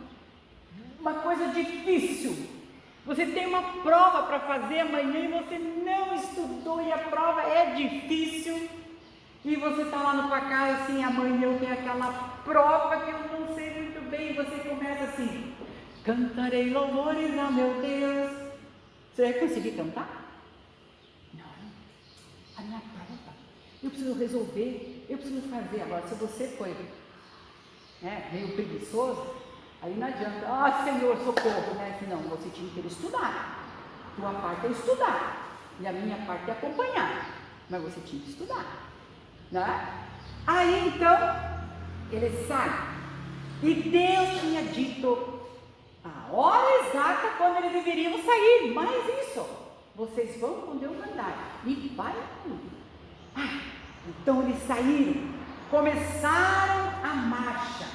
uma coisa difícil, você tem uma prova para fazer amanhã e você não estudou e a prova é difícil, e você está lá na sua casa assim, amanhã eu tenho aquela prova que eu não sei muito bem, e você começa assim: cantarei louvores ao meu Deus. Você vai conseguir cantar? Não, a minha prova, eu preciso resolver, eu preciso fazer. Agora, se você foi meio preguiçoso, aí não adianta, Senhor, socorro, não, você tinha que estudar. Tua parte é estudar, e a minha parte é acompanhar, mas você tinha que estudar, né? Aí então, eles saem, e Deus tinha dito a hora exata quando eles deveriam sair, mas isso, vocês vão quando eu mandar, e vai tudo. Então eles saíram, começaram a marcha.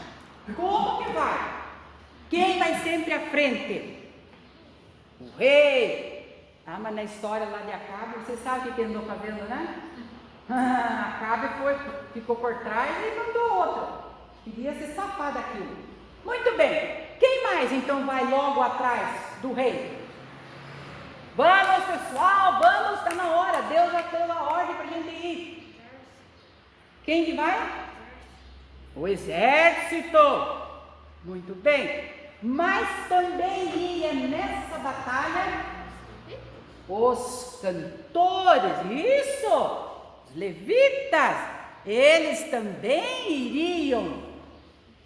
Como que vai? Quem vai sempre à frente? O rei. Mas na história lá de Acabe, você sabe o que ele andou fazendo, né? Acabe ficou por trás e mandou outro. Queria se safar daquilo. Muito bem. Quem mais então vai logo atrás do rei? Vamos, pessoal, vamos, está na hora. Deus já deu a ordem para a gente ir. Quem que vai? O exército. Muito bem. Mas também ia nessa batalha os cantores, isso, os levitas, eles também iriam.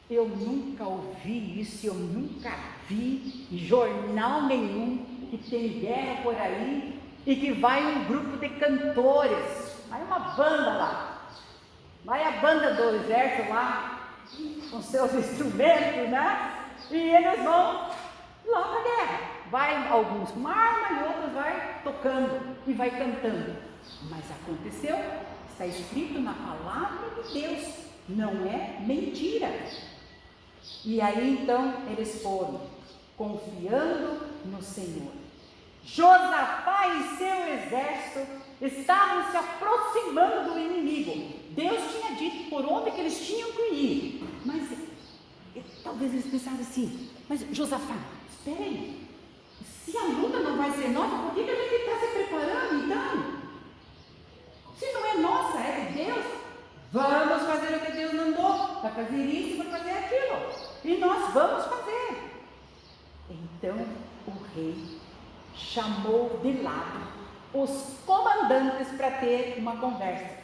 Eu nunca ouvi isso, eu nunca vi em jornal nenhum que tem guerra por aí e que vai um grupo de cantores, vai uma banda lá, vai a banda do exército lá, com seus instrumentos, né? E eles vão lá para a guerra. Vai alguns com uma arma e outros vai tocando e vai cantando. Mas aconteceu, está escrito na palavra de Deus, não é mentira. E aí então eles foram, confiando no Senhor. Josafá e seu exército estavam se aproximando do inimigo. Deus tinha dito por onde que eles tinham que ir. Mas talvez eles pensaram assim: mas Josafá, espera aí, se a luta não vai ser nossa, por que a gente está se preparando então? Se não é nossa, é de Deus, vamos fazer o que Deus mandou, para fazer isso e para fazer aquilo, e nós vamos fazer. Então o rei chamou de lado os comandantes para ter uma conversa,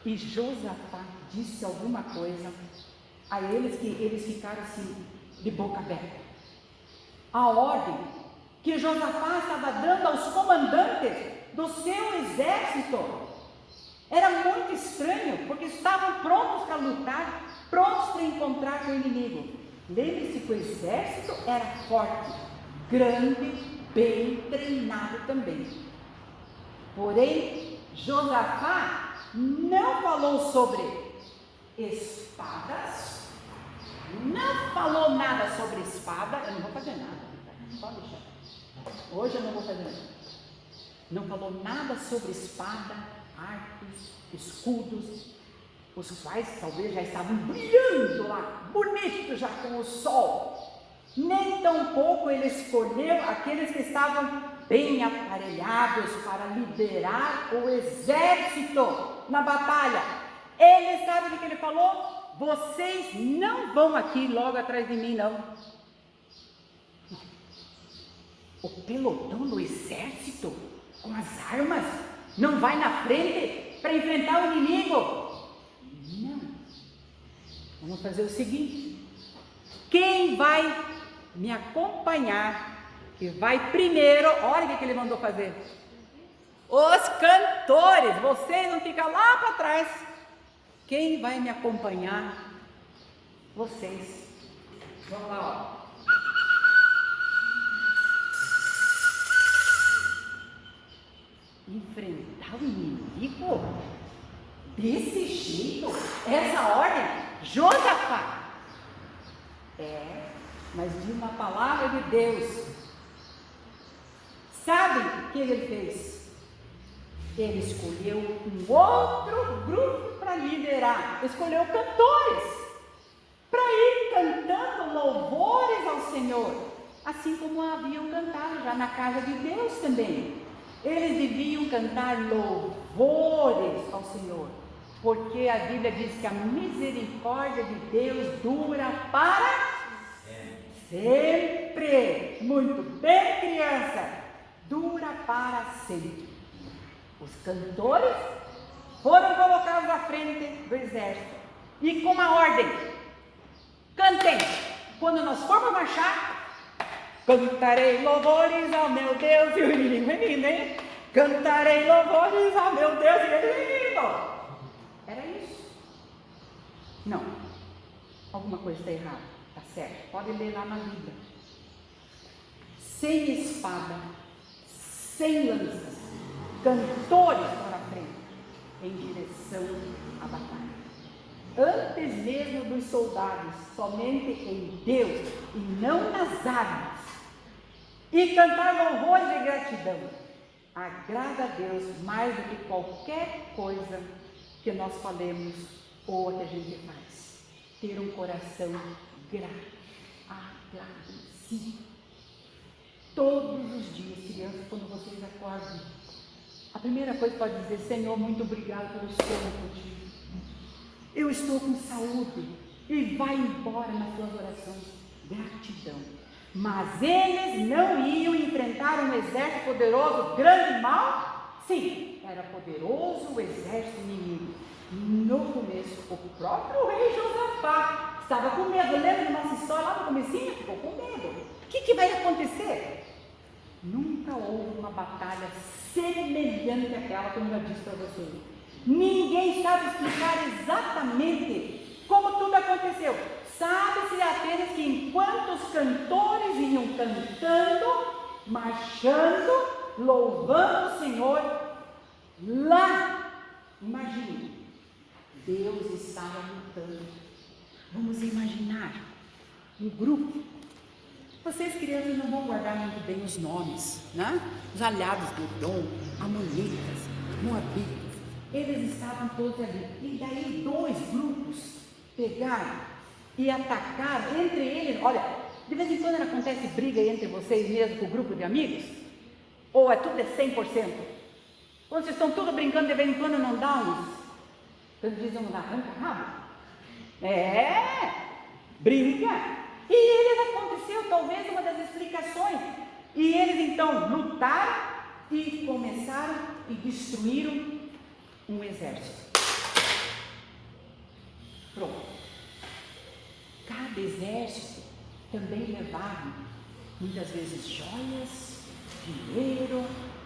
e Josafá disse alguma coisa a eles que eles ficaram assim, de boca aberta. A ordem que Josafá estava dando aos comandantes do seu exército era muito estranho, porque estavam prontos para lutar, prontos para encontrar com o inimigo. Lembre-se que o exército era forte, grande, bem treinado também. Porém, Josafá não falou sobre espadas, não falou nada sobre espada. Eu não vou fazer nada, pode deixar. Hoje eu não vou fazer nada. Não falou nada sobre espada, arcos, escudos, os quais talvez já estavam brilhando lá, bonitos já com o sol. Nem tampouco ele escolheu aqueles que estavam bem aparelhados para liderar o exército na batalha. Ele sabe o que ele falou? Vocês não vão aqui logo atrás de mim, não. O pelotão do exército, com as armas, não vai na frente para enfrentar o inimigo? Não. Vamos fazer o seguinte: quem vai me acompanhar, que vai primeiro, olha o que ele mandou fazer. Os cantores, vocês vão ficar lá para trás. Quem vai me acompanhar? Vocês. Vamos lá, ó. Enfrentar o inimigo? Desse jeito? Essa ordem? Josafá! Mas diz uma palavra de Deus. Sabe o que ele fez? Ele escolheu um outro grupo para liderar. Escolheu cantores para ir cantando louvores ao Senhor, assim como haviam cantado já na casa de Deus também. Eles deviam cantar louvores ao Senhor, porque a Bíblia diz que a misericórdia de Deus dura para sempre. Muito bem, criança, dura para sempre. Os cantores foram colocados à frente do exército e com uma ordem: cantem. Quando nós formos marchar, cantarei louvores ao meu Deus. E o inimigo menino, hein? Cantarei louvores ao meu Deus. E ele lindo. Era isso? Não. Alguma coisa está errada. Está certo. Pode ler lá na Bíblia. Sem espada, sem lanças, cantores para a frente, em direção à batalha. Antes mesmo dos soldados, somente em Deus e não nas armas. E cantar louvores de gratidão agrada a Deus mais do que qualquer coisa que nós falemos ou que a gente faz. Ter um coração grato, agradecido. Todos os dias, crianças, quando vocês acordam, a primeira coisa pode dizer: Senhor, muito obrigado pelo sono contigo. Eu estou com saúde. E vai embora nas suas orações. Gratidão. Mas eles não iam enfrentar um exército poderoso, grande e mal? Sim, era poderoso o exército inimigo. No começo, o próprio rei Josafá estava com medo. Lembra da nossa história lá no comecinho? Ficou com medo. O que vai acontecer? Nunca houve uma batalha semelhante àquela que eu já disse para vocês. Ninguém sabe explicar exatamente como tudo aconteceu. Sabe-se apenas que enquanto os cantores iam cantando, marchando, louvando o Senhor, lá, imagine, Deus estava lutando. Vamos imaginar um grupo. Vocês, crianças, não vão guardar muito bem os nomes, né? Os aliados de Edom, amonitas, moabitas, eles estavam todos ali. E daí 2 grupos pegaram e atacaram entre eles. Olha, de vez em quando acontece briga entre vocês mesmo com o grupo de amigos? Ou é tudo 100%? Quando vocês estão tudo brincando, de vez em quando não dá uns, eles dizem, uns arranca-rabo? Brinca. E eles aconteceu, talvez, uma das explicações. E eles então lutaram e começaram e destruíram um exército. Pronto. Cada exército também levava muitas vezes joias, dinheiro,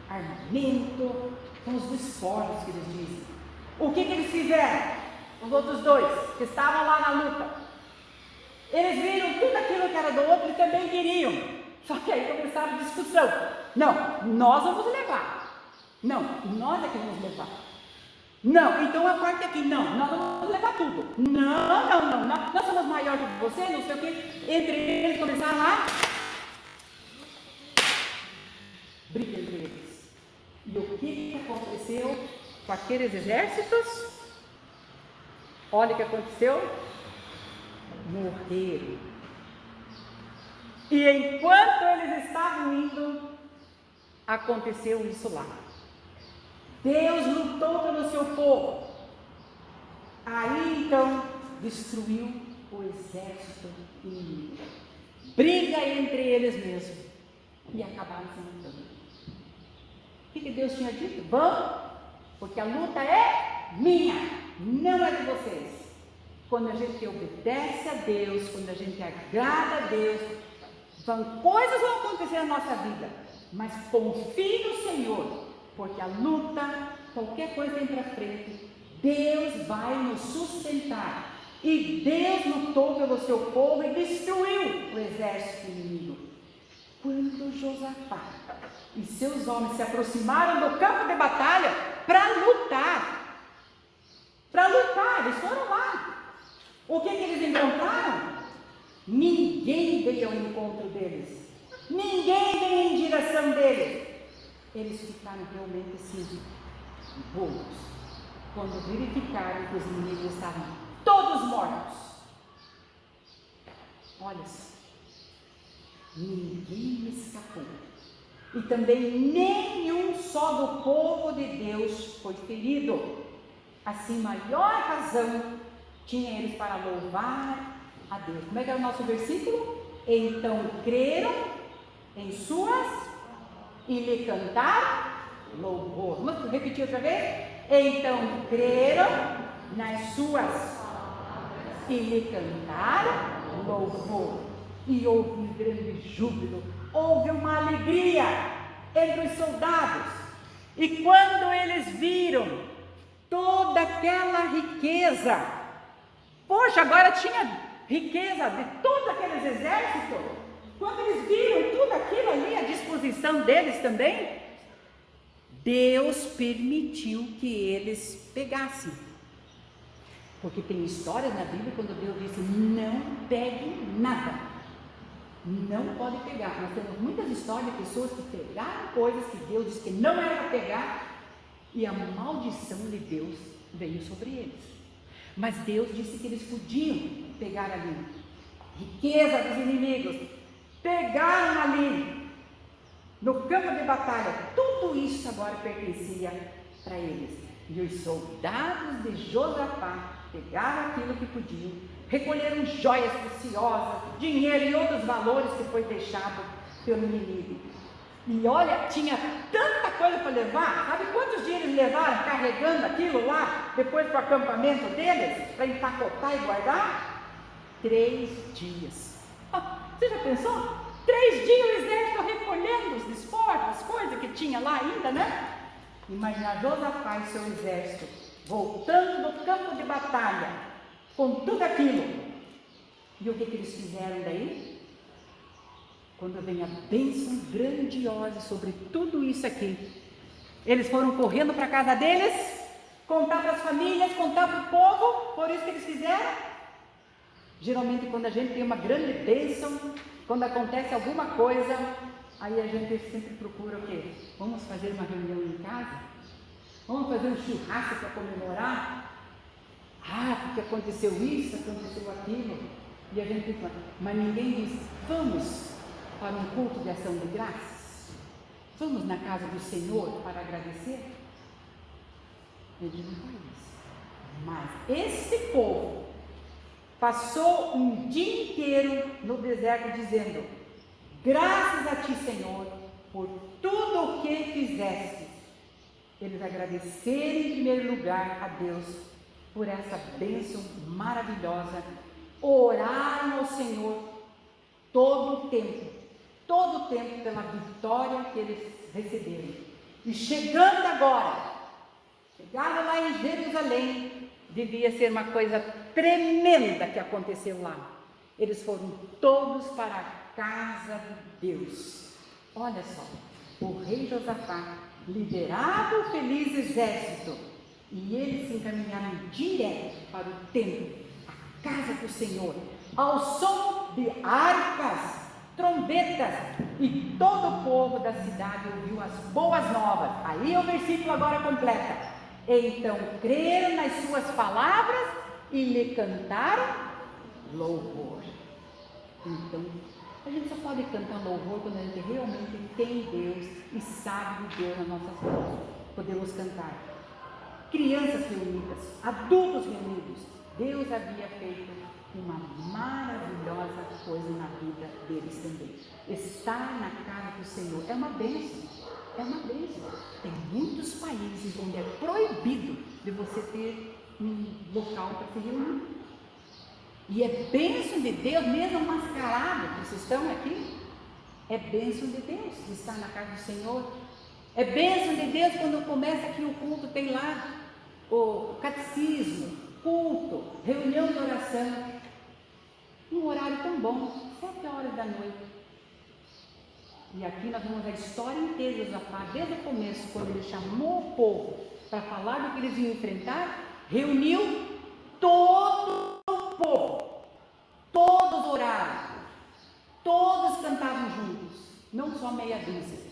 armamento, com os despojos que eles dizem. O que eles fizeram? Os outros 2 que estavam lá na luta. Eles viram tudo aquilo que era do outro e também queriam. Só que aí começaram a discussão. Não, nós vamos levar. Não, nós é que vamos levar. Não, então a parte aqui, não, nós vamos levar tudo. Não, nós somos maiores do que você, não sei o que. Entre eles começaram lá. Briga entre eles. E o que aconteceu com aqueles exércitos? Olha o que aconteceu. Morreram. E enquanto eles estavam indo, aconteceu isso lá. Deus lutou pelo seu povo. Aí então destruiu o exército inimigo. Briga entre eles mesmos. E acabaram se matando. O que Deus tinha dito? Vão, porque a luta é minha, não é de vocês. Quando a gente obedece a Deus, quando a gente agrada a Deus, coisas vão acontecer na nossa vida, mas confie no Senhor, porque a luta, qualquer coisa vem para frente, Deus vai nos sustentar. E Deus lutou pelo seu povo e destruiu o exército inimigo. Quando Josafá e seus homens se aproximaram do campo de batalha para lutar, eles foram lá. O que eles encontraram? Ninguém veio ao encontro deles, ninguém veio em direção deles. Eles ficaram realmente assim, bobos, quando verificaram que os inimigos estavam todos mortos. Olha só, ninguém escapou. E também nenhum só do povo de Deus foi ferido. Assim, maior razão tinha eles para louvar a Deus. Como é que é o nosso versículo? Então creram em suas e lhe cantaram louvor. Vamos repetir outra vez? Então creram nas suas e lhe cantaram louvor. E houve um grande júbilo, houve uma alegria entre os soldados. E quando eles viram toda aquela riqueza, poxa, agora tinha riqueza de todos aqueles exércitos. Quando eles viram tudo aquilo ali à disposição deles também, Deus permitiu que eles pegassem. Porque tem histórias na Bíblia quando Deus disse: não peguem nada. Não pode pegar. Nós temos muitas histórias de pessoas que pegaram coisas que Deus disse que não era para pegar, e a maldição de Deus veio sobre eles. Mas Deus disse que eles podiam pegar ali riqueza dos inimigos. Pegaram ali no campo de batalha. Tudo isso agora pertencia para eles. E os soldados de Josafá pegaram aquilo que podiam, recolheram joias preciosas, dinheiro e outros valores que foi deixado pelo inimigo. E olha, tinha tanta coisa para levar. Sabe quantos dias eles levaram carregando aquilo lá, depois para o acampamento deles, para empacotar e guardar? 3 dias. Você já pensou? 3 dias o exército recolhendo os despojos, as coisas que tinha lá ainda, né? Imagina Josafá e seu exército voltando do campo de batalha com tudo aquilo. E o que eles fizeram daí? Quando vem a bênção grandiosa sobre tudo isso aqui, eles foram correndo para a casa deles, contar para as famílias, contar para o povo. Por isso que eles fizeram. Geralmente quando a gente tem uma grande bênção, quando acontece alguma coisa, aí a gente sempre procura o quê? Vamos fazer uma reunião em casa? Vamos fazer um churrasco para comemorar? Porque aconteceu isso, aconteceu aquilo. E a gente fala, mas ninguém diz, vamos para um culto de ação de graças? Vamos na casa do Senhor para agradecer? Ele não faz isso. Mas esse povo passou um dia inteiro no deserto dizendo: graças a ti, Senhor, por tudo o que fizeste. Eles agradeceram em primeiro lugar a Deus por essa bênção maravilhosa. Oraram ao Senhor todo o tempo pela vitória que eles receberam. E chegando agora, chegaram lá em Jerusalém, devia ser uma coisa tremenda que aconteceu lá. Eles foram todos para a casa de Deus. Olha só, o rei Josafá liderava o feliz exército e eles se encaminharam direto para o templo, a casa do Senhor, ao som de harpas, trombetas, e todo o povo da cidade ouviu as boas novas. Aí o versículo agora completa: então creram nas suas palavras e lhe cantaram louvor. Então, a gente só pode cantar louvor quando a gente realmente tem Deus e sabe de Deus nas nossas vidas. Podemos cantar. Crianças reunidas, adultos reunidos, Deus havia feito uma maravilhosa coisa na vida deles também. Estar na casa do Senhor é uma bênção. É uma bênção. Tem muitos países onde é proibido de você ter um local para se reunir. E é bênção de Deus, mesmo mascarado, vocês estão aqui, é bênção de Deus de estar na casa do Senhor. É bênção de Deus quando começa aqui o culto, tem lá o catecismo, culto, reunião de oração, um horário tão bom, 7 horas da noite. E aqui nós vamos a história inteira de Josafá, desde o começo, quando ele chamou o povo para falar do que eles iam enfrentar, reuniu todo o povo, todos oraram, todos cantavam juntos, não só meia dúzia.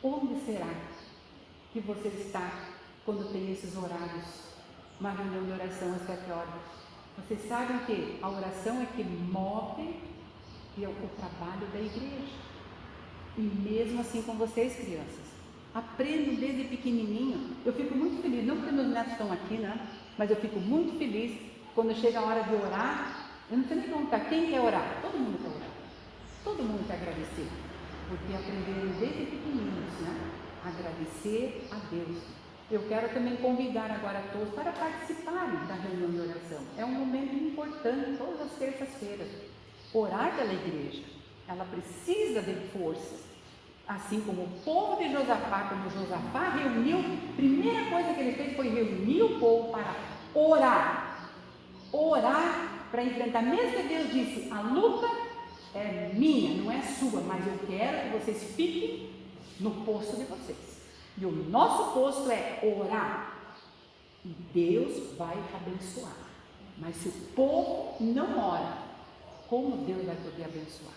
Onde será que você está quando tem esses horários, uma reunião de oração às 7 horas? Vocês sabem que a oração é que move o trabalho da igreja. E mesmo assim com vocês, crianças, aprendam desde pequenininho. Eu fico muito feliz, não porque meus netos estão aqui, né? Mas eu fico muito feliz quando chega a hora de orar. Eu não sei nem perguntar quem quer orar. Todo mundo quer orar. Todo mundo quer agradecer. Porque aprenderam desde pequenininhos, né? Agradecer a Deus. Eu quero também convidar agora a todos para participarem da reunião de oração. É um momento importante, todas as terças-feiras. Orar pela igreja, ela precisa de forças. Assim como o povo de Josafá, quando Josafá reuniu, a primeira coisa que ele fez foi reunir o povo para orar. Orar para enfrentar, mesmo que Deus disse, a luta é minha, não é sua, mas eu quero que vocês fiquem no posto de vocês. E o nosso posto é orar. E Deus vai abençoar. Mas se o povo não ora, como Deus vai poder abençoar?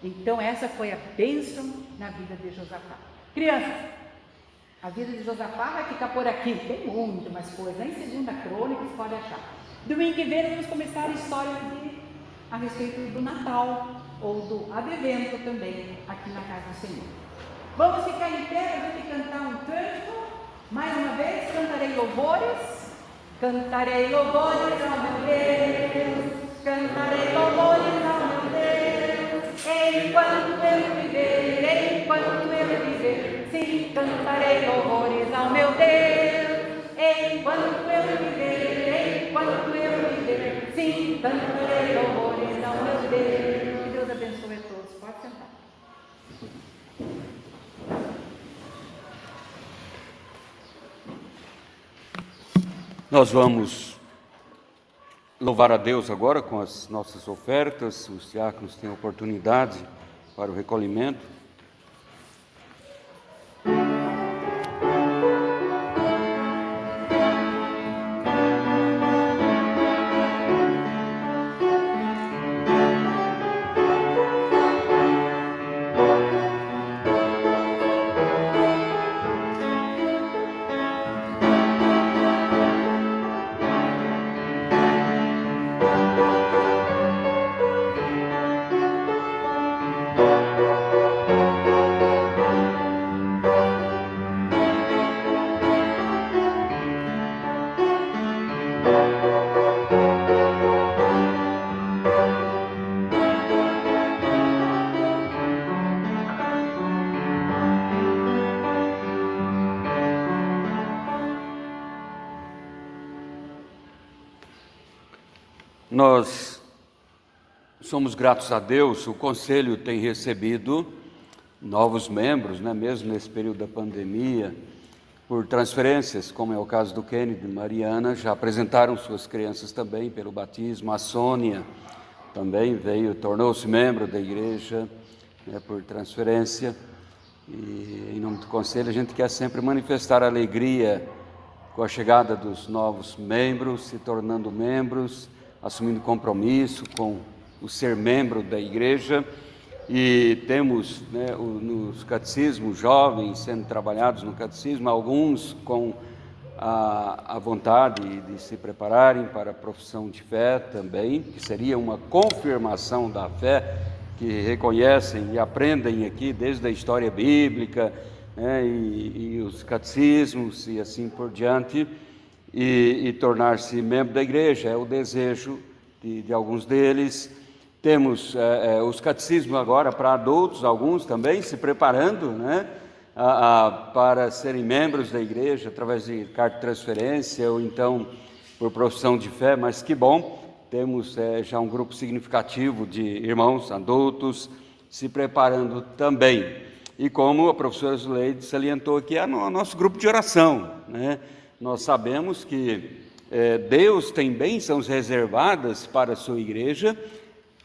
Então essa foi a bênção na vida de Josafá. Crianças, a vida de Josafá vai ficar por aqui. Tem muito mais coisa. Em 2 Crônicas pode achar. Domingo que vem vamos começar a história a respeito do Natal ou do advento também aqui na casa do Senhor. Vamos ficar em pé, a gente cantar um canto. Mais uma vez, cantarei louvores. Cantarei louvores ao meu Deus. Cantarei louvores ao meu Deus. Enquanto eu viver, enquanto eu viver. Sim, cantarei louvores ao meu Deus. Enquanto eu viver, enquanto eu viver. Sim, cantarei louvores ao meu Deus. Que Deus abençoe a todos. Pode sentar. Nós vamos louvar a Deus agora com as nossas ofertas. Os diáconos têm oportunidade para o recolhimento. Nós somos gratos a Deus, o Conselho tem recebido novos membros, né, mesmo nesse período da pandemia, por transferências, como é o caso do Kennedy e Mariana, já apresentaram suas crianças também pelo batismo. A Sônia também veio, tornou-se membro da igreja, né, por transferência. E em nome do Conselho a gente quer sempre manifestar alegria com a chegada dos novos membros, se tornando membros, assumindo compromisso com o ser membro da igreja. E temos, né, nos catecismos jovens sendo trabalhados no catecismo, alguns com a vontade de se prepararem para a profissão de fé também, que seria uma confirmação da fé, que reconhecem e aprendem aqui desde a história bíblica, né, e os catecismos e assim por diante, e tornar-se membro da igreja. É o desejo de alguns deles. Temos os catecismos agora para adultos, alguns também se preparando, né, para serem membros da igreja através de carta de transferência ou então por profissão de fé. Mas que bom, temos já um grupo significativo de irmãos adultos se preparando também. E como a professora Zuleide salientou aqui, é o nosso grupo de oração, né? Nós sabemos que Deus tem bênçãos reservadas para a sua igreja,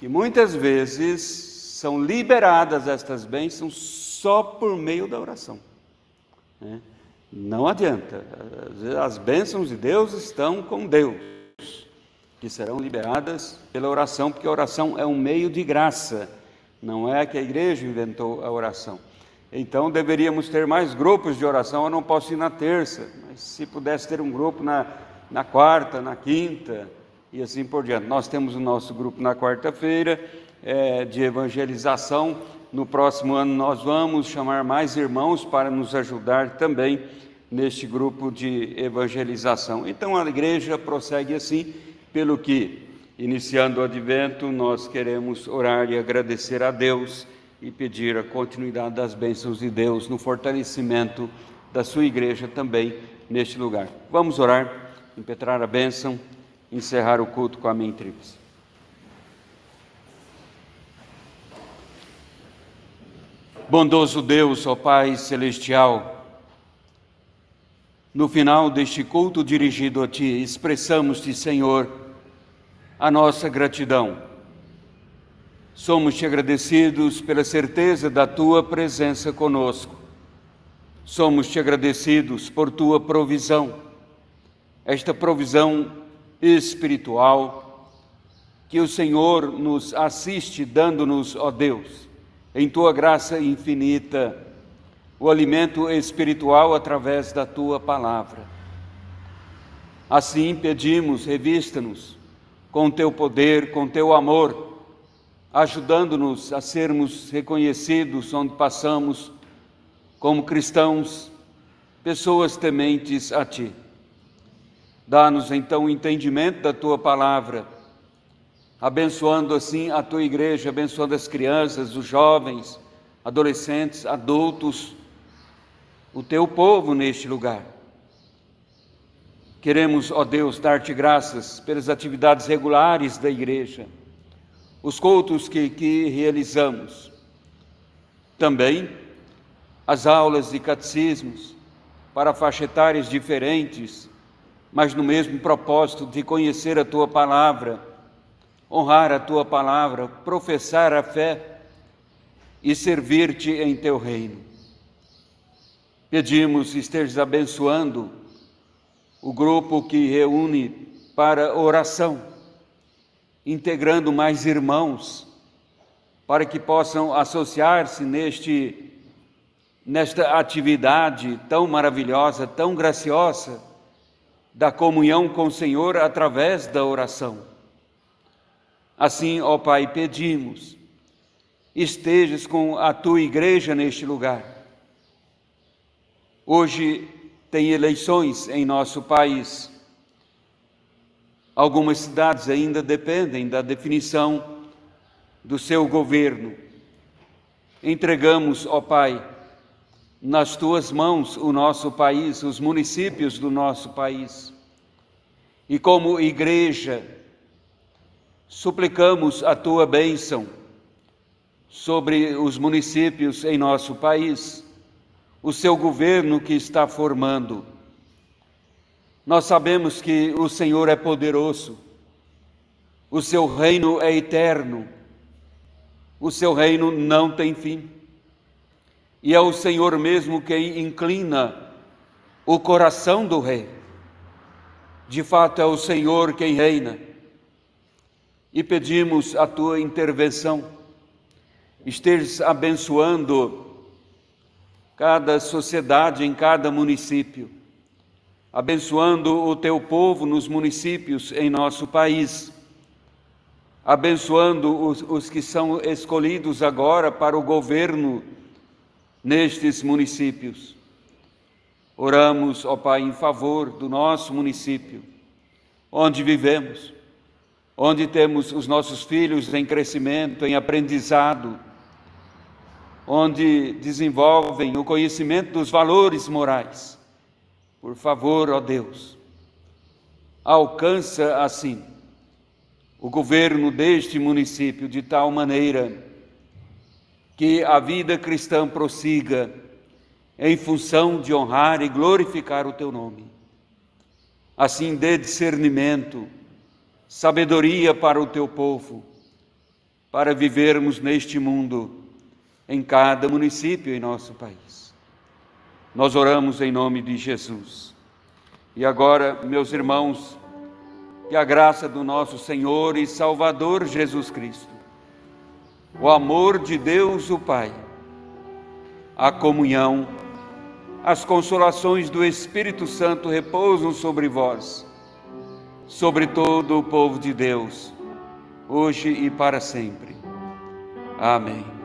e muitas vezes são liberadas estas bênçãos só por meio da oração, né? Não adianta, as bênçãos de Deus estão com Deus, que serão liberadas pela oração, porque a oração é um meio de graça, não é que a igreja inventou a oração. Então deveríamos ter mais grupos de oração. Eu não posso ir na terça, mas se pudesse ter um grupo na quarta, na quinta e assim por diante. Nós temos o nosso grupo na quarta-feira de evangelização. No próximo ano nós vamos chamar mais irmãos para nos ajudar também neste grupo de evangelização. Então a igreja prossegue assim, pelo que, iniciando o advento, nós queremos orar e agradecer a Deus e pedir a continuidade das bênçãos de Deus no fortalecimento da sua igreja também neste lugar. Vamos orar, impetrar a bênção, encerrar o culto com a amém tríplice. Bondoso Deus, ó Pai Celestial, no final deste culto dirigido a Ti, expressamos-te, Senhor, a nossa gratidão. Somos-te agradecidos pela certeza da Tua presença conosco. Somos-te agradecidos por Tua provisão, esta provisão espiritual que o Senhor nos assiste, dando-nos, ó Deus, em Tua graça infinita, o alimento espiritual através da Tua palavra. Assim pedimos, revista-nos com Teu poder, com Teu amor, ajudando-nos a sermos reconhecidos onde passamos como cristãos, pessoas tementes a Ti. Dá-nos então o entendimento da Tua palavra, abençoando assim a Tua igreja, abençoando as crianças, os jovens, adolescentes, adultos, o Teu povo neste lugar. Queremos, ó Deus, dar-te graças pelas atividades regulares da igreja, os cultos que realizamos, também as aulas de catecismos para faixa etárias diferentes, mas no mesmo propósito de conhecer a Tua palavra, honrar a Tua palavra, professar a fé e servir-te em Teu reino. Pedimos estejas abençoando o grupo que reúne para oração, integrando mais irmãos, para que possam associar-se nesta atividade tão maravilhosa, tão graciosa, da comunhão com o Senhor através da oração. Assim, ó Pai, pedimos, estejas com a Tua igreja neste lugar. Hoje tem eleições em nosso país. Algumas cidades ainda dependem da definição do seu governo. Entregamos, ó Pai, nas Tuas mãos o nosso país, os municípios do nosso país. E como igreja, suplicamos a Tua bênção sobre os municípios em nosso país, o seu governo que está formando. Nós sabemos que o Senhor é poderoso, o Seu reino é eterno, o Seu reino não tem fim. E é o Senhor mesmo quem inclina o coração do rei. De fato, é o Senhor quem reina. E pedimos a Tua intervenção. Estejas abençoando cada sociedade em cada município, abençoando o Teu povo nos municípios em nosso país, abençoando os que são escolhidos agora para o governo nestes municípios. Oramos, ó Pai, em favor do nosso município, onde vivemos, onde temos os nossos filhos em crescimento, em aprendizado, onde desenvolvem o conhecimento dos valores morais. Por favor, ó Deus, alcança assim o governo deste município de tal maneira que a vida cristã prossiga em função de honrar e glorificar o teu nome. Assim, dê discernimento, sabedoria para o teu povo, para vivermos neste mundo, em cada município em nosso país. Nós oramos em nome de Jesus. E agora, meus irmãos, que a graça do nosso Senhor e Salvador Jesus Cristo, o amor de Deus o Pai, a comunhão, as consolações do Espírito Santo repousam sobre vós, sobre todo o povo de Deus, hoje e para sempre. Amém.